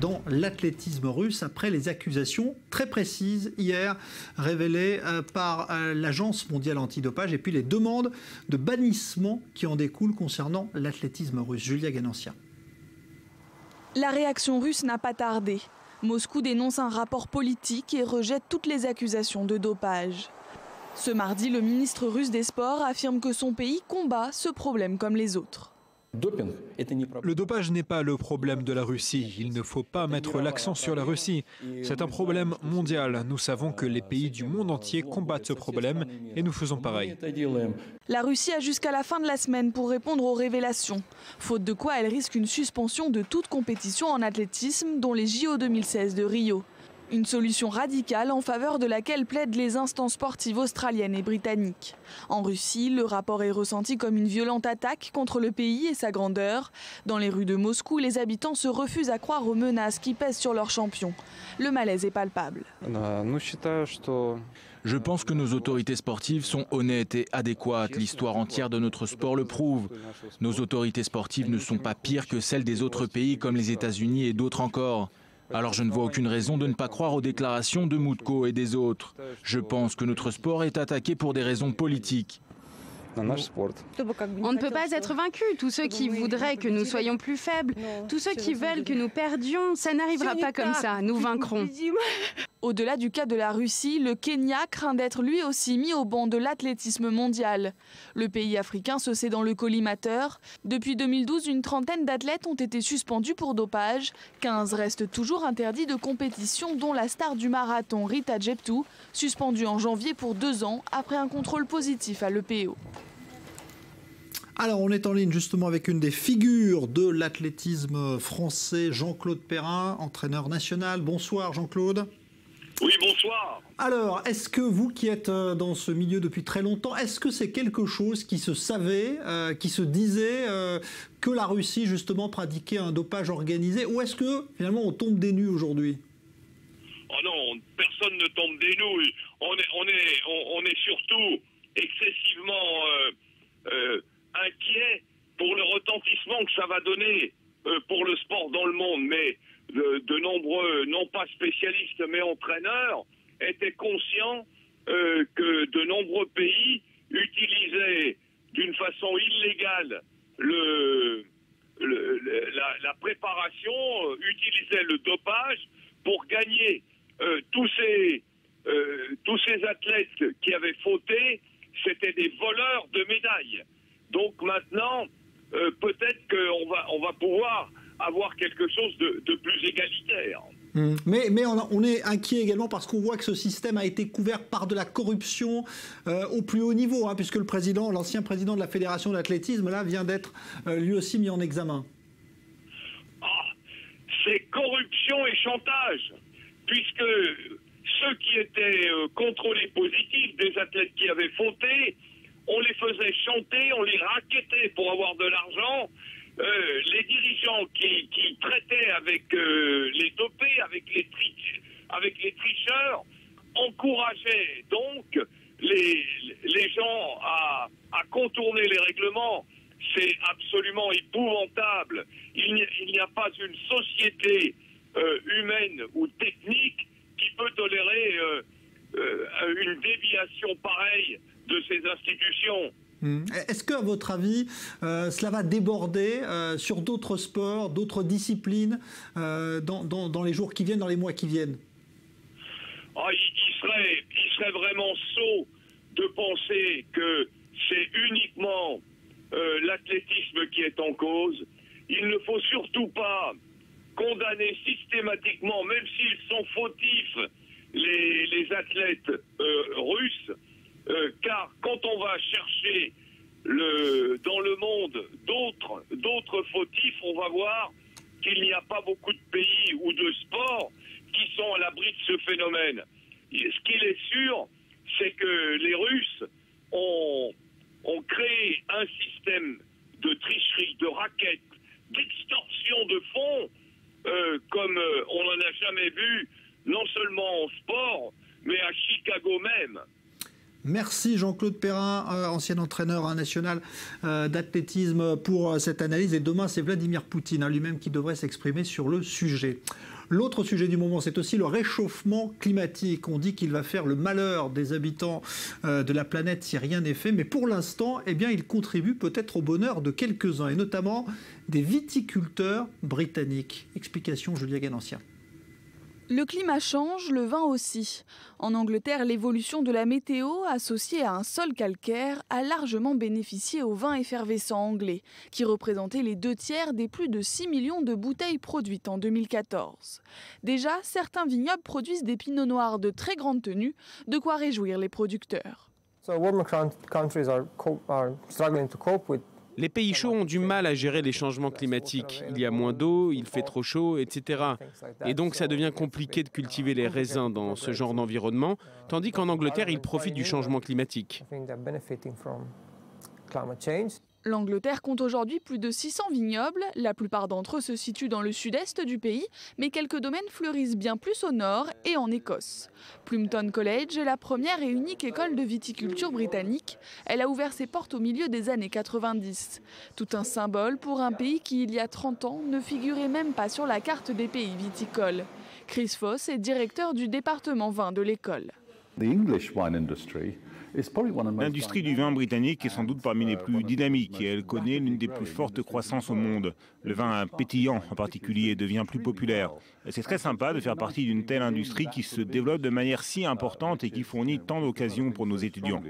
dans l'athlétisme russe après les accusations très précises hier révélées par l'Agence mondiale antidopage et puis les demandes de bannissement qui en découlent concernant l'athlétisme russe. Julia Ganantia. La réaction russe n'a pas tardé. Moscou dénonce un rapport politique et rejette toutes les accusations de dopage. Ce mardi, le ministre russe des Sports affirme que son pays combat ce problème comme les autres. Le dopage n'est pas le problème de la Russie. Il ne faut pas mettre l'accent sur la Russie. C'est un problème mondial. Nous savons que les pays du monde entier combattent ce problème et nous faisons pareil. La Russie a jusqu'à la fin de la semaine pour répondre aux révélations. Faute de quoi, elle risque une suspension de toute compétition en athlétisme, dont les JO 2016 de Rio. Une solution radicale en faveur de laquelle plaident les instances sportives australiennes et britanniques. En Russie, le rapport est ressenti comme une violente attaque contre le pays et sa grandeur. Dans les rues de Moscou, les habitants se refusent à croire aux menaces qui pèsent sur leurs champions. Le malaise est palpable. Je pense que nos autorités sportives sont honnêtes et adéquates. L'histoire entière de notre sport le prouve. Nos autorités sportives ne sont pas pires que celles des autres pays comme les États-Unis et d'autres encore. Alors je ne vois aucune raison de ne pas croire aux déclarations de Moutko et des autres. Je pense que notre sport est attaqué pour des raisons politiques. On ne peut pas être vaincu. Tous ceux qui voudraient que nous soyons plus faibles, tous ceux qui veulent que nous perdions, ça n'arrivera pas comme ça. Nous vaincrons. Au-delà du cas de la Russie, le Kenya craint d'être lui aussi mis au banc de l'athlétisme mondial. Le pays africain se sait dans le collimateur. Depuis 2012, une trentaine d'athlètes ont été suspendus pour dopage. 15 restent toujours interdits de compétition, dont la star du marathon Rita Jeptou, suspendue en janvier pour 2 ans après un contrôle positif à l'EPO. Alors, on est en ligne justement avec une des figures de l'athlétisme français, Jean-Claude Perrin, entraîneur national. Bonsoir Jean-Claude. Oui, bonsoir. Alors, est-ce que vous qui êtes dans ce milieu depuis très longtemps, est-ce que c'est quelque chose qui se savait, qui se disait que la Russie justement pratiquait un dopage organisé, ou est-ce que finalement on tombe des nues aujourd'hui? Oh non, personne ne tombe des nues. On est surtout excessivement inquiet pour le retentissement que ça va donner pour le sport dans le monde. Mais de nombreux, non pas spécialistes, mais entraîneurs, étaient conscients que de nombreux pays utilisaient d'une façon illégale la préparation, utilisait le dopage pour gagner tous ces athlètes qui avaient fauté, c'était des voleurs de médailles. Donc maintenant, peut-être qu'on va pouvoir avoir quelque chose de plus égalitaire. Mais on est inquiet également parce qu'on voit que ce système a été couvert par de la corruption au plus haut niveau, hein, puisque l'ancien président de la Fédération d'athlétisme là vient d'être lui aussi mis en examen. C'est corruption et chantage, puisque ceux qui étaient contrôlés positifs des athlètes qui avaient fauté, on les faisait chanter, on les rackettait pour avoir de l'argent. Les dirigeants qui traitaient avec les dopés, avec les tricheurs, encourageaient donc les gens à contourner les règlements. C'est absolument épouvantable. Il n'y a pas une société humaine ou technique qui peut tolérer une déviation pareille de ces institutions. Est-ce qu'à votre avis, cela va déborder sur d'autres sports, d'autres disciplines dans les jours qui viennent, dans les mois qui viennent? Il serait vraiment sot de penser que c'est uniquement l'athlétisme qui est en cause. Il ne faut surtout pas condamner systématiquement, même s'ils sont fautifs, les athlètes russes, car quand on va chercher dans le monde d'autres fautifs, on va voir qu'il n'y a pas beaucoup de pays ou de sports qui sont à l'abri de ce phénomène. Ce qu'il est sûr, c'est que les Russes ont créé un système de tricherie, de raquettes, d'extorsion de fonds, comme on n'en a jamais vu, non seulement en sport, mais à Chicago même. Merci Jean-Claude Perrin, ancien entraîneur national d'athlétisme, pour cette analyse. Et demain, c'est Vladimir Poutine lui-même qui devrait s'exprimer sur le sujet. L'autre sujet du moment, c'est aussi le réchauffement climatique. On dit qu'il va faire le malheur des habitants de la planète si rien n'est fait. Mais pour l'instant, eh bien, il contribue peut-être au bonheur de quelques-uns, et notamment des viticulteurs britanniques. Explication Julia Ganancien. Le climat change, le vin aussi. En Angleterre, l'évolution de la météo, associée à un sol calcaire, a largement bénéficié au vin effervescent anglais, qui représentait les 2/3 des plus de 6 millions de bouteilles produites en 2014. Déjà, certains vignobles produisent des pinots noirs de très grande tenue, de quoi réjouir les producteurs. Les pays chauds ont du mal à gérer les changements climatiques. Il y a moins d'eau, il fait trop chaud, etc. Et donc ça devient compliqué de cultiver les raisins dans ce genre d'environnement, tandis qu'en Angleterre, ils profitent du changement climatique. L'Angleterre compte aujourd'hui plus de 600 vignobles. La plupart d'entre eux se situent dans le sud-est du pays, mais quelques domaines fleurissent bien plus au nord et en Écosse. Plumpton College est la première et unique école de viticulture britannique. Elle a ouvert ses portes au milieu des années 90. Tout un symbole pour un pays qui, il y a 30 ans, ne figurait même pas sur la carte des pays viticoles. Chris Foss est directeur du département vin de l'école. L'industrie du vin britannique est sans doute parmi les plus dynamiques et elle connaît l'une des plus fortes croissances au monde. Le vin pétillant en particulier devient plus populaire. C'est très sympa de faire partie d'une telle industrie qui se développe de manière si importante et qui fournit tant d'occasions pour nos étudiants.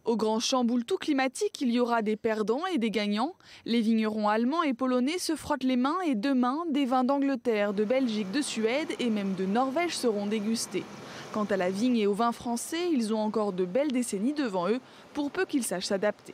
Au grand chamboule tout climatique, il y aura des perdants et des gagnants. Les vignerons allemands et polonais se frottent les mains et demain, des vins d'Angleterre, de Belgique, de Suède et même de Norvège seront dégustés. Quant à la vigne et au vin français, ils ont encore de belles décennies devant eux, pour peu qu'ils sachent s'adapter.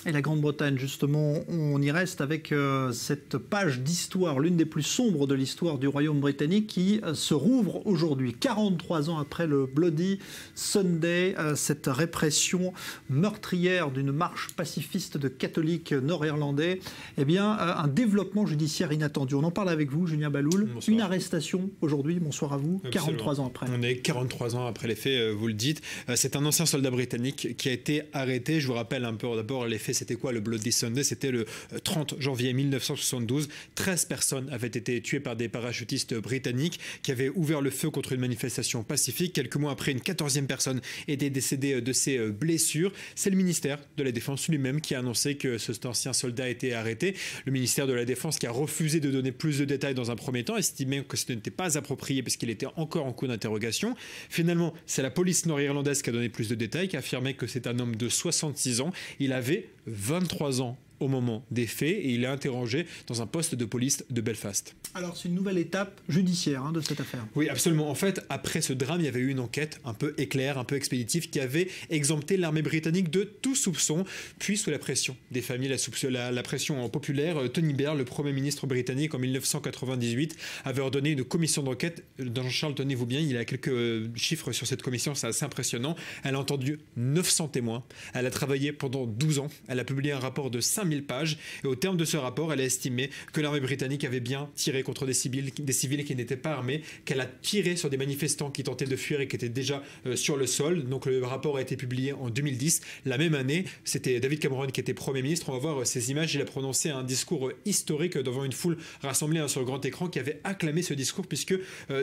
Et la Grande-Bretagne, justement, on y reste avec cette page d'histoire, l'une des plus sombres de l'histoire du Royaume britannique, qui se rouvre aujourd'hui, 43 ans après le Bloody Sunday, cette répression meurtrière d'une marche pacifiste de catholiques nord-irlandais. Eh bien, un développement judiciaire inattendu. On en parle avec vous, Julien Baloul. Bonsoir. Une arrestation aujourd'hui, bonsoir à vous, absolument. 43 ans après. On est 43 ans après les faits, vous le dites. C'est un ancien soldat britannique qui a été arrêté. Je vous rappelle un peu d'abord les faits. c'était quoi le Bloody Sunday? C'était le 30 janvier 1972. 13 personnes avaient été tuées par des parachutistes britanniques qui avaient ouvert le feu contre une manifestation pacifique. Quelques mois après, une 14e personne était décédée de ses blessures. C'est le ministère de la Défense lui-même qui a annoncé que cet ancien soldat a été arrêté. Le ministère de la Défense qui a refusé de donner plus de détails dans un premier temps, estimant que ce n'était pas approprié parce qu'il était encore en cours d'interrogation. Finalement, c'est la police nord-irlandaise qui a donné plus de détails, qui a affirmé que c'est un homme de 66 ans. Il avait 23 ans au moment des faits et il est interrogé dans un poste de police de Belfast. Alors c'est une nouvelle étape judiciaire de cette affaire. Oui, absolument. En fait, après ce drame, il y avait eu une enquête un peu éclair, un peu expéditive qui avait exempté l'armée britannique de tout soupçon. Puis sous la pression des familles, la pression populaire, Tony Blair, le Premier ministre britannique en 1998, avait ordonné une commission d'enquête. Jean-Charles, tenez-vous bien, il y a quelques chiffres sur cette commission, c'est assez impressionnant. Elle a entendu 900 témoins. Elle a travaillé pendant 12 ans. Elle a publié un rapport de 5000 pages et au terme de ce rapport, elle a estimé que l'armée britannique avait bien tiré contre des civils qui n'étaient pas armés, qu'elle a tiré sur des manifestants qui tentaient de fuir et qui étaient déjà sur le sol. Donc le rapport a été publié en 2010. La même année, c'était David Cameron qui était Premier ministre. On va voir ces images. Il a prononcé un discours historique devant une foule rassemblée sur le grand écran qui avait acclamé ce discours puisque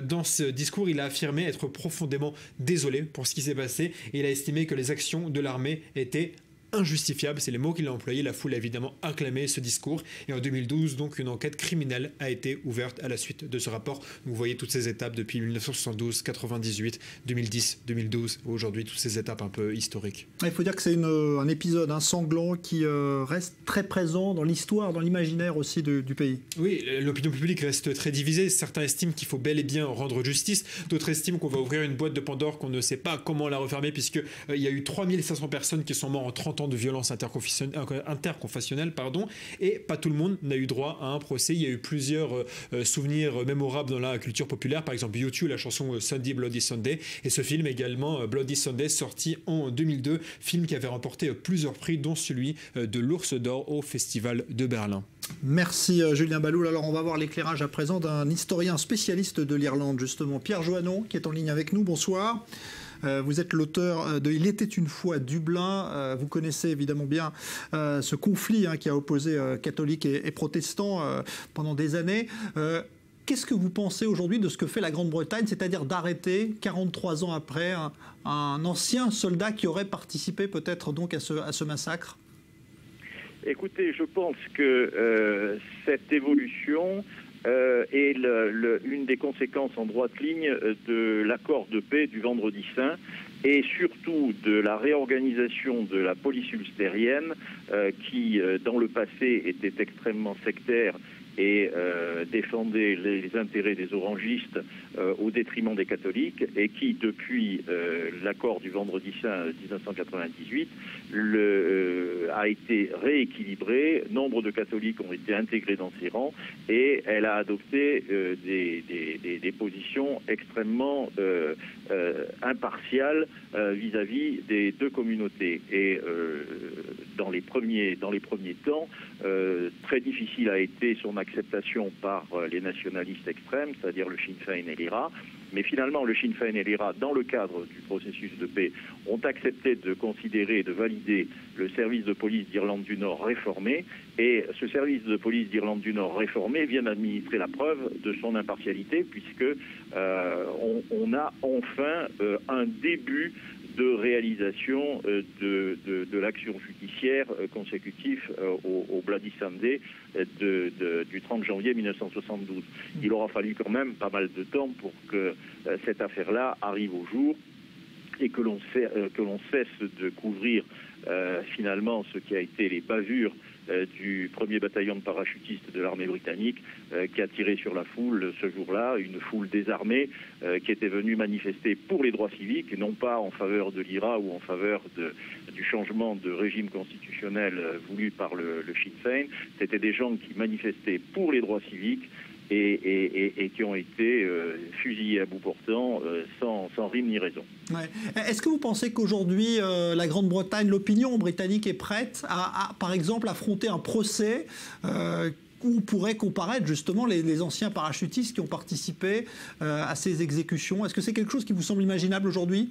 dans ce discours, il a affirmé être profondément désolé pour ce qui s'est passé et il a estimé que les actions de l'armée étaient injustifiable, c'est les mots qu'il a employés. La foule a évidemment acclamé ce discours et en 2012, donc, une enquête criminelle a été ouverte à la suite de ce rapport. Vous voyez toutes ces étapes depuis 1972, 98, 2010, 2012, aujourd'hui, toutes ces étapes un peu historiques. Il faut dire que c'est un épisode sanglant qui reste très présent dans l'histoire, dans l'imaginaire aussi du pays. Oui, l'opinion publique reste très divisée. Certains estiment qu'il faut bel et bien rendre justice. D'autres estiment qu'on va ouvrir une boîte de Pandore, qu'on ne sait pas comment la refermer puisque il y a eu 3500 personnes qui sont mortes en 30 ans de violence interconfessionnelle, et pas tout le monde n'a eu droit à un procès. Il y a eu plusieurs souvenirs mémorables dans la culture populaire, par exemple U2, la chanson Sunday Bloody Sunday, et ce film également Bloody Sunday, sorti en 2002, film qui avait remporté plusieurs prix, dont celui de l'Ours d'Or au Festival de Berlin. Merci Julien Balloul. Alors on va voir l'éclairage à présent d'un historien spécialiste de l'Irlande, justement, Pierre Joannon, qui est en ligne avec nous. Bonsoir. Vous êtes l'auteur de Il était une fois Dublin. Vous connaissez évidemment bien ce conflit qui a opposé catholiques et protestants pendant des années. Qu'est-ce que vous pensez aujourd'hui de ce que fait la Grande-Bretagne, c'est-à-dire d'arrêter 43 ans après un ancien soldat qui aurait participé peut-être donc à ce massacre? Écoutez, je pense que cette évolution est une des conséquences en droite ligne de l'accord de paix du Vendredi Saint et surtout de la réorganisation de la police ulstérienne qui, dans le passé, était extrêmement sectaire et défendait les intérêts des orangistes au détriment des catholiques et qui, depuis l'accord du Vendredi Saint 1998, a été rééquilibrée. Nombre de catholiques ont été intégrés dans ses rangs et elle a adopté des positions extrêmement impartiales vis-à-vis des deux communautés. Et dans les premiers temps, très difficile a été son acceptation par les nationalistes extrêmes, c'est-à-dire le Sinn Féin et l'IRA. Mais finalement, le Sinn Féin et l'IRA, dans le cadre du processus de paix, ont accepté de considérer et de valider le service de police d'Irlande du Nord réformé. Et ce service de police d'Irlande du Nord réformé vient d'administrer la preuve de son impartialité, puisque on a enfin un début de réalisation de l'action judiciaire consécutif au Bloody Sunday du 30 janvier 1972. Il aura fallu quand même pas mal de temps pour que cette affaire-là arrive au jour et que l'on cesse de couvrir finalement ce qui a été les bavures du premier bataillon de parachutistes de l'armée britannique qui a tiré sur la foule ce jour-là, une foule désarmée qui était venue manifester pour les droits civiques et non pas en faveur de l'IRA ou en faveur du changement de régime constitutionnel voulu par le Sinn Féin. C'était des gens qui manifestaient pour les droits civiques et qui ont été fusillés à bout portant sans rime ni raison. Ouais. Est-ce que vous pensez qu'aujourd'hui, la Grande-Bretagne, l'opinion britannique est prête à, par exemple, affronter un procès où pourraient comparaître justement les anciens parachutistes qui ont participé à ces exécutions? Est-ce que c'est quelque chose qui vous semble imaginable aujourd'hui?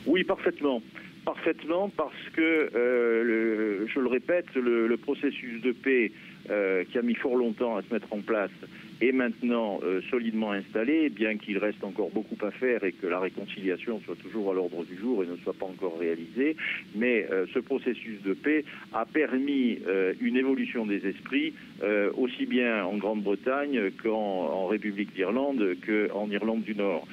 Oui, parfaitement. Parfaitement, parce que, je le répète, le processus de paix qui a mis fort longtemps à se mettre en place est maintenant solidement installé, bien qu'il reste encore beaucoup à faire et que la réconciliation soit toujours à l'ordre du jour et ne soit pas encore réalisée. Mais ce processus de paix a permis une évolution des esprits, aussi bien en Grande-Bretagne qu'en République d'Irlande, qu'en Irlande du Nord.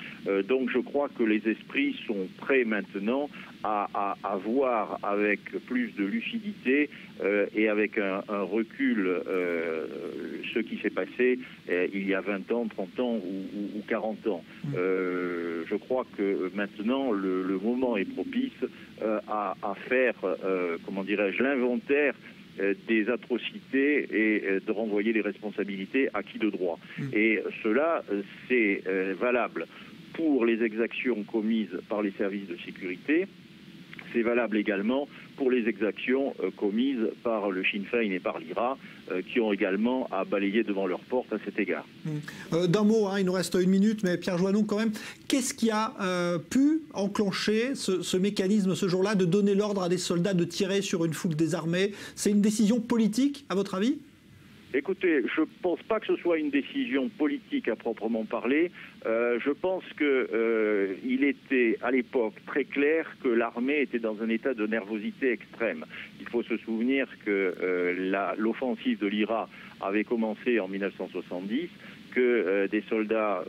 Donc je crois que les esprits sont prêts maintenant à voir avec plus de lucidité et avec un recul ce qui s'est passé il y a 20 ans, 30 ans ou 40 ans. Je crois que maintenant le moment est propice à faire, comment dirais-je, l'inventaire des atrocités et de renvoyer les responsabilités à qui de droit. Et cela, c'est valable pour les exactions commises par les services de sécurité. C'est valable également pour les exactions commises par le Sinn Féin et par l'IRA, qui ont également à balayer devant leur porte à cet égard. D'un mot, il nous reste 1 minute, mais Pierre Joannon quand même, qu'est-ce qui a pu enclencher ce mécanisme ce jour-là de donner l'ordre à des soldats de tirer sur une foule désarmée? C'est une décision politique, à votre avis ? Écoutez, je ne pense pas que ce soit une décision politique à proprement parler. Je pense qu'il était à l'époque très clair que l'armée était dans un état de nervosité extrême. Il faut se souvenir que l'offensive de l'IRA avait commencé en 1970, que des soldats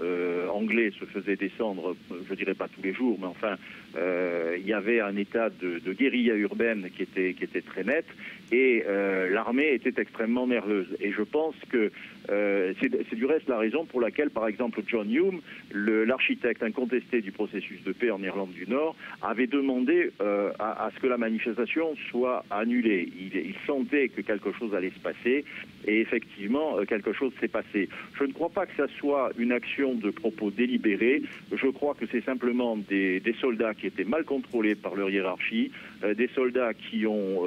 anglais se faisaient descendre, je dirais pas tous les jours, mais enfin, il y avait un état de guérilla urbaine qui était très net, et l'armée était extrêmement nerveuse. Et je pense que c'est du reste la raison pour laquelle, par exemple, John Hume, l'architecte incontesté du processus de paix en Irlande du Nord, avait demandé à ce que la manifestation soit annulée. Il sentait que quelque chose allait se passer, et effectivement, quelque chose s'est passé. Je ne crois pas que ça soit une action de propos délibérés. Je crois que c'est simplement des soldats qui étaient mal contrôlés par leur hiérarchie, des soldats qui ont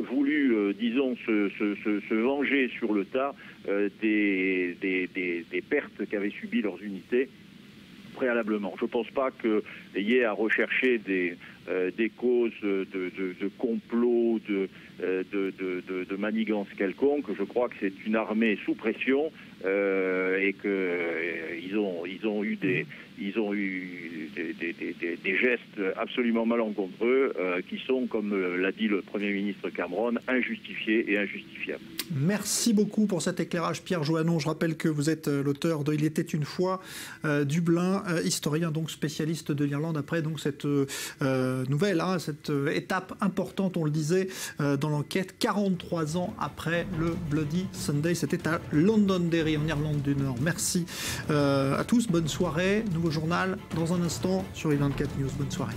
voulu, disons, se venger sur le tas des pertes qu'avaient subies leurs unités préalablement. Je ne pense pas qu'il y ait à rechercher des causes de complot, de manigance quelconque. Je crois que c'est une armée sous pression et qu'ils ont eu des gestes absolument malencontreux qui sont, comme l'a dit le Premier ministre Cameron, injustifiés et injustifiables. Merci beaucoup pour cet éclairage, Pierre Joannon. Je rappelle que vous êtes l'auteur de « Il était une fois » Dublin, historien donc spécialiste de l'Irlande après donc cette nouvelle, cette étape importante, on le disait, dans l'enquête, 43 ans après le Bloody Sunday. C'était à Londonderry, en Irlande du Nord. Merci à tous, bonne soirée. Nouveau journal dans un instant sur i24 News. Bonne soirée.